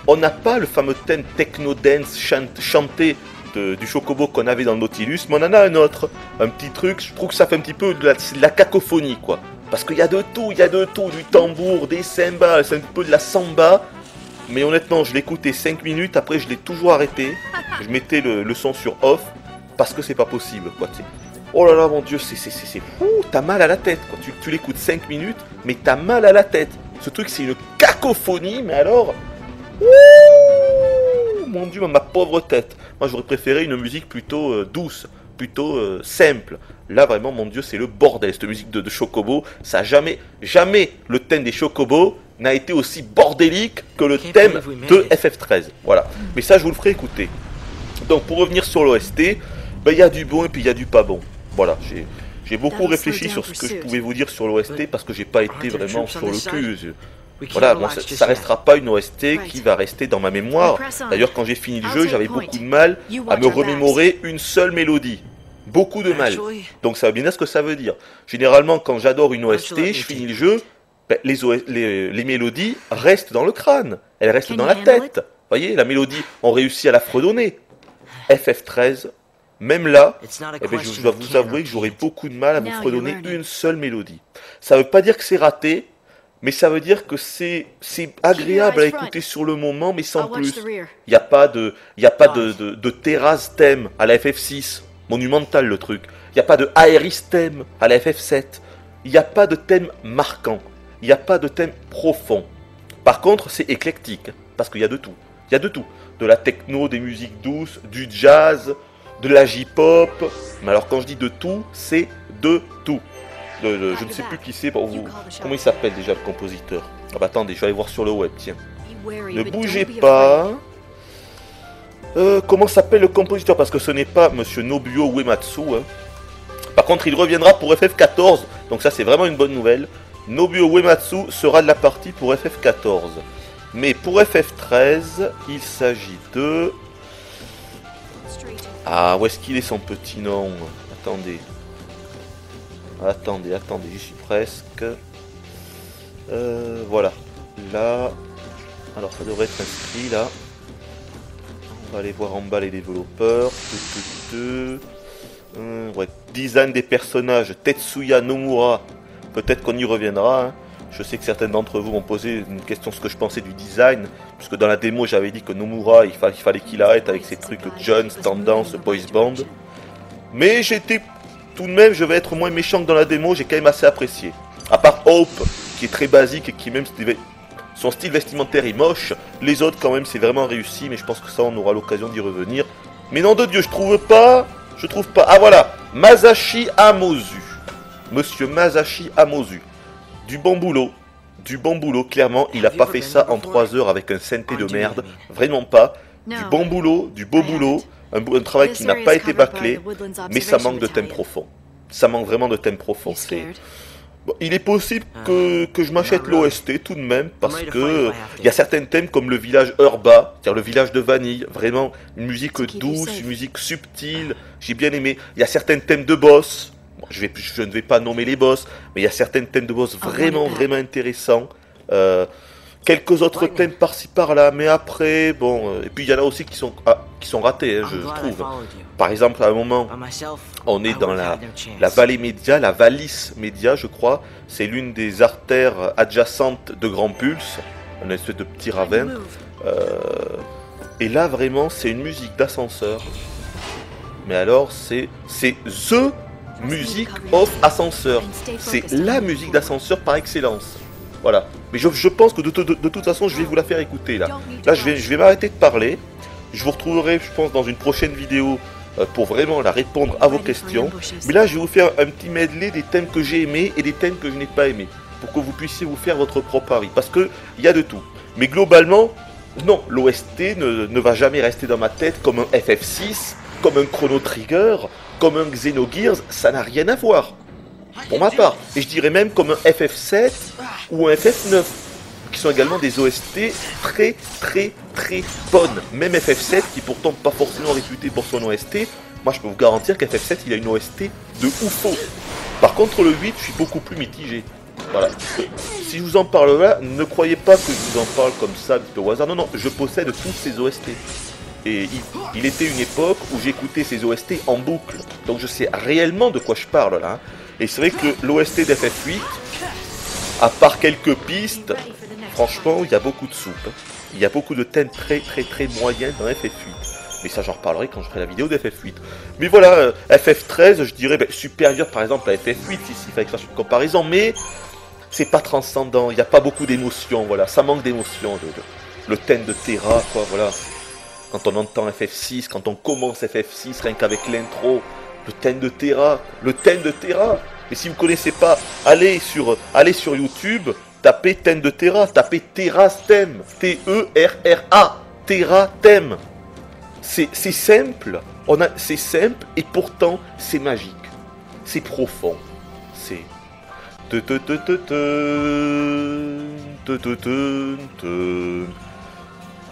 on n'a pas le fameux thème techno-dance chanté du chocobo qu'on avait dans le Nautilus, mais on en a un autre, un petit truc, je trouve que ça fait un petit peu de la cacophonie, quoi. Parce qu'il y a de tout, du tambour, des cymbales, c'est un peu de la samba. Mais honnêtement, je l'ai écouté 5 minutes, après je l'ai toujours arrêté. Je mettais le son sur off, parce que c'est pas possible, quoi, t'sais. Oh là là, mon Dieu, c'est fou, t'as mal à la tête, quoi. Tu l'écoutes 5 minutes, mais t'as mal à la tête. Ce truc, c'est une cacophonie, mais alors... Ouh, mon Dieu, ma pauvre tête. Moi, j'aurais préféré une musique plutôt douce, plutôt simple. Là, vraiment, mon Dieu, c'est le bordel, cette musique de chocobo. Ça a jamais le thème des chocobos n'a été aussi bordélique que le thème de FF13. Voilà. Mais ça, je vous le ferai écouter. Donc, pour revenir sur l'OST, il y a du bon et puis il y a du pas bon. Voilà, j'ai beaucoup réfléchi sur ce que je pouvais vous dire sur l'OST parce que j'ai pas été vraiment sur le cul. Voilà, bon, ça restera pas une OST qui va rester dans ma mémoire. D'ailleurs, quand j'ai fini le jeu, j'avais beaucoup de mal à me remémorer une seule mélodie. Beaucoup de mal. Donc ça veut bien dire ce que ça veut dire. Généralement, quand j'adore une OST, je finis le jeu, les mélodies restent dans le crâne. Elles restent dans la tête. Vous voyez, la mélodie, on réussit à la fredonner. FF13, même là, je dois vous avouer que j'aurais beaucoup de mal à me fredonner une seule mélodie. Ça veut pas dire que c'est raté, mais ça veut dire que c'est agréable à écouter sur le moment, mais sans plus. Il n'y a pas de terrasse thème à la FF6, monumental le truc. Il n'y a pas de Aeris thème à la FF7. Il n'y a pas de thème marquant. Il n'y a pas de thème profond. Par contre, c'est éclectique, parce qu'il y a de tout. Il y a de tout. De la techno, des musiques douces, du jazz, de la J-pop. Mais alors quand je dis de tout, c'est de tout. Je ne sais plus qui c'est, comment il s'appelle déjà le compositeur. Ah bah attendez, je vais aller voir sur le web, tiens. Ne bougez pas. Comment s'appelle le compositeur? Parce que ce n'est pas Monsieur Nobuo Uematsu. Hein. Par contre, il reviendra pour FF14. Donc ça, c'est vraiment une bonne nouvelle. Nobuo Uematsu sera de la partie pour FF14. Mais pour FF13, il s'agit de... Ah, où est-ce qu'il est son petit nom? Attendez. Attendez, j'y suis presque. Voilà. Là. Alors ça devrait être inscrit là. On va aller voir en bas les développeurs. Ouais. Design des personnages. Tetsuya Nomura. Peut-être qu'on y reviendra. Hein. Je sais que certains d'entre vous m'ont posé une question ce que je pensais du design, puisque dans la démo j'avais dit que Nomura, il fallait qu'il arrête avec ses trucs Jones, Tendance, Boys Band. Mais j'étais tout de même, je vais être moins méchant que dans la démo, j'ai quand même assez apprécié. À part Hope, qui est très basique et qui même son style vestimentaire est moche, les autres quand même c'est vraiment réussi, mais je pense que ça on aura l'occasion d'y revenir. Mais nom de Dieu, je trouve pas. Ah voilà, Masashi Amozu. Monsieur Masashi Amozu. Du bon boulot, clairement, il a pas fait ça en 3 heures avec un synthé de merde, vraiment pas. Du bon boulot, du beau boulot, un travail qui n'a pas été bâclé, mais ça manque de thème profond. Ça manque vraiment de thème profond. Bon, il est possible que je m'achète l'OST tout de même, parce que il y a certains thèmes comme le village Urba, c'est-à-dire le village de Vanille, vraiment une musique douce, une musique subtile, j'ai bien aimé. Il y a certains thèmes de boss. Bon, je ne vais pas nommer les boss, mais il y a certains thèmes de boss vraiment intéressants. Quelques autres thèmes par-ci par-là, mais après, bon... et puis il y en a aussi qui sont ratés, hein, je trouve. Par exemple, à un moment, on est dans la vallée média, la Valis média, je crois. C'est l'une des artères adjacentes de Grand Pulse, un espèce de petit ravin. Et là, vraiment, c'est une musique d'ascenseur. Mais alors, c'est THE musique of ascenseur. C'est la musique d'ascenseur par excellence. Voilà. Mais je pense que de toute façon, je vais vous la faire écouter là. Là, je vais m'arrêter de parler. Je vous retrouverai, je pense, dans une prochaine vidéo pour vraiment la répondre à vos questions. Mais là, je vais vous faire un petit medley des thèmes que j'ai aimés et des thèmes que je n'ai pas aimés. Pour que vous puissiez vous faire votre propre avis. Parce que il y a de tout. Mais globalement, non, l'OST ne va jamais rester dans ma tête comme un FF6, comme un Chrono Trigger, comme un Xenogears. Ça n'a rien à voir. Pour ma part. Et je dirais même comme un FF7 ou un FF9. Qui sont également des OST très bonnes. Même FF7 qui est pourtant pas forcément réputé pour son OST. Moi je peux vous garantir qu'FF7 il a une OST de oufo. Par contre le 8 je suis beaucoup plus mitigé. Voilà. Si je vous en parle là, ne croyez pas que je vous en parle comme ça un petit peu au hasard. Non, je possède tous ces OST. Et il était une époque où j'écoutais ces OST en boucle. Donc je sais réellement de quoi je parle là. Et c'est vrai que l'OST d'FF8, à part quelques pistes, franchement, il y a beaucoup de soupe. Il y a beaucoup de thèmes très moyens dans FF8. Mais ça, j'en reparlerai quand je ferai la vidéo d'FF8. Mais voilà, FF13, je dirais supérieur par exemple à FF8, ici, il fallait que je fasse une comparaison, mais c'est pas transcendant, il n'y a pas beaucoup d'émotions, voilà, ça manque d'émotions. Le thème de Terra, quoi, voilà. Quand on entend FF6, quand on commence FF6, rien qu'avec l'intro, le thème de Terra. Et si vous ne connaissez pas, allez sur YouTube, tapez thème de Terra, tapez Terra's thème, T-E-R-R-A, Terra thème. C'est simple, c'est simple et pourtant c'est magique, c'est profond, c'est...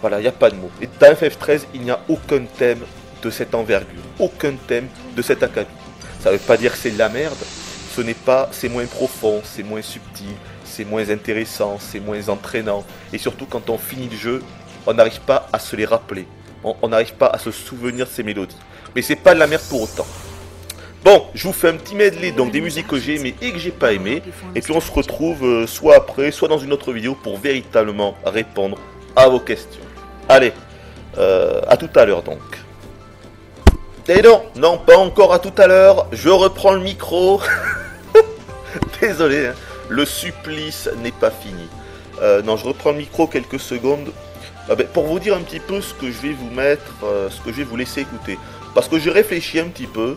Voilà, il n'y a pas de mots. Et dans FF13, il n'y a aucun thème de cette envergure, aucun thème de cet acabit. Ça ne veut pas dire que c'est de la merde, c'est moins profond, c'est moins subtil, c'est moins intéressant, c'est moins entraînant. Et surtout, quand on finit le jeu, on n'arrive pas à se les rappeler. On n'arrive pas à se souvenir de ces mélodies. Mais c'est pas de la merde pour autant. Bon, je vous fais un petit medley donc des musiques que j'ai aimées et que j'ai pas aimées. Et puis on se retrouve soit après, soit dans une autre vidéo pour véritablement répondre à vos questions. Allez, à tout à l'heure donc. Et non, pas encore à tout à l'heure. Je reprends le micro. Désolé, hein. Le supplice n'est pas fini. Non, je reprends le micro quelques secondes pour vous dire un petit peu ce que je vais vous mettre, ce que je vais vous laisser écouter. Parce que j'ai réfléchi un petit peu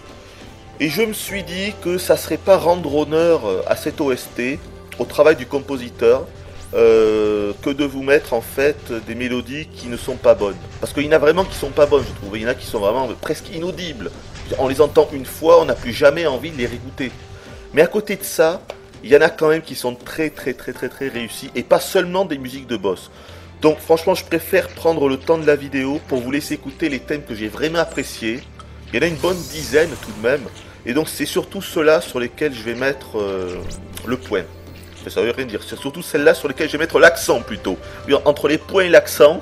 et je me suis dit que ça serait pas rendre honneur à cette OST, au travail du compositeur, que de vous mettre en fait des mélodies qui ne sont pas bonnes. Parce qu'il y en a vraiment qui sont pas bonnes, je trouve. Il y en a qui sont vraiment presque inaudibles. On les entend une fois, on n'a plus jamais envie de les réécouter. Mais à côté de ça, il y en a quand même qui sont très réussis, et pas seulement des musiques de boss. Donc franchement, je préfère prendre le temps de la vidéo pour vous laisser écouter les thèmes que j'ai vraiment appréciés. Il y en a une bonne dizaine tout de même, et donc c'est surtout ceux-là sur lesquels je vais mettre le point. Ça veut rien dire, c'est surtout celles-là sur lesquelles je vais mettre l'accent plutôt. Entre les points et l'accent,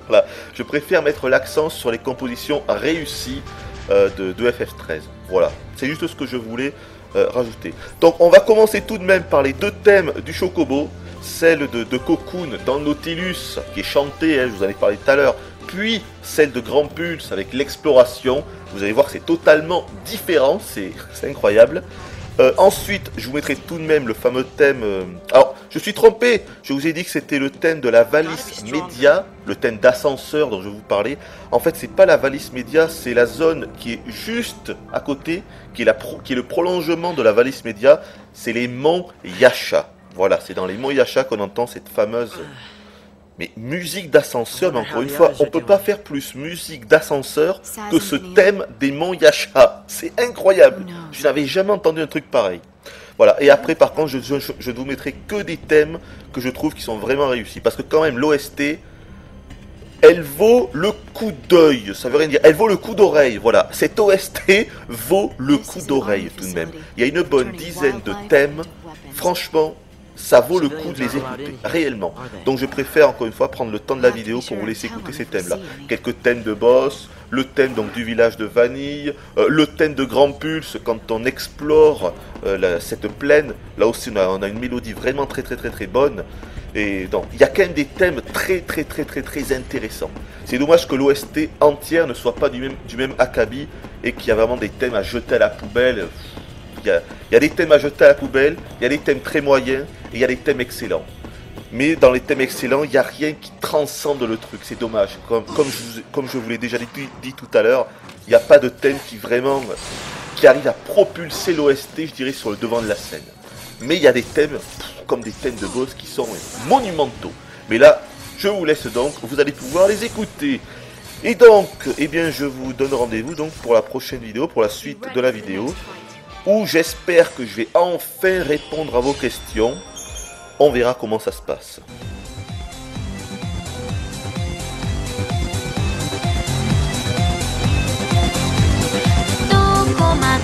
voilà. Je préfère mettre l'accent sur les compositions réussies de FF13. Voilà, c'est juste ce que je voulais rajouter. Donc on va commencer tout de même par les deux thèmes du Chocobo, celle de Cocoon dans Nautilus, qui est chantée, hein, je vous en ai parlé tout à l'heure, puis celle de Grand Pulse avec l'exploration. Vous allez voir que c'est totalement différent, c'est incroyable. Ensuite, je vous mettrai tout de même le fameux thème... Alors, je suis trompé, je vous ai dit que c'était le thème de la valise média, le thème d'ascenseur dont je vous parlais. En fait, c'est pas la valise média, c'est la zone qui est juste à côté, qui est le prolongement de la valise média, c'est les monts Yasha. Voilà, c'est dans les monts Yasha qu'on entend cette fameuse... Mais musique d'ascenseur, mais encore une fois, on peut pas faire plus musique d'ascenseur que ce thème des monts Yasha. C'est incroyable. Je n'avais jamais entendu un truc pareil. Voilà, et après par contre, je ne vous mettrai que des thèmes que je trouve qui sont vraiment réussis. Parce que quand même, l'OST, elle vaut le coup d'œil. Ça veut rien dire, elle vaut le coup d'oreille. Voilà, cette OST vaut le coup d'oreille tout de même. Il y a une bonne dizaine de thèmes. Franchement, ça vaut le coup de les écouter, réellement. Donc je préfère encore une fois prendre le temps de la vidéo pour vous laisser écouter ces thèmes-là. Quelques thèmes de boss, le thème donc du village de Vanille, le thème de Grand Pulse quand on explore cette plaine. Là aussi on a une mélodie vraiment très bonne. Et donc il y a quand même des thèmes très intéressants. C'est dommage que l'OST entière ne soit pas du même acabit et qu'il y a vraiment des thèmes à jeter à la poubelle. Il y a des thèmes à jeter à la poubelle, il y a des thèmes très moyens et il y a des thèmes excellents. Mais dans les thèmes excellents, il n'y a rien qui transcende le truc, c'est dommage. Comme je vous l'ai déjà dit tout à l'heure, il n'y a pas de thème qui arrive à propulser l'OST, je dirais, sur le devant de la scène. Mais il y a des thèmes, comme des thèmes de boss, qui sont monumentaux. Mais là, je vous laisse donc, vous allez pouvoir les écouter. Et donc, eh bien, je vous donne rendez-vous donc pour la prochaine vidéo, pour la suite de la vidéo, où j'espère que je vais enfin répondre à vos questions. On verra comment ça se passe. Toma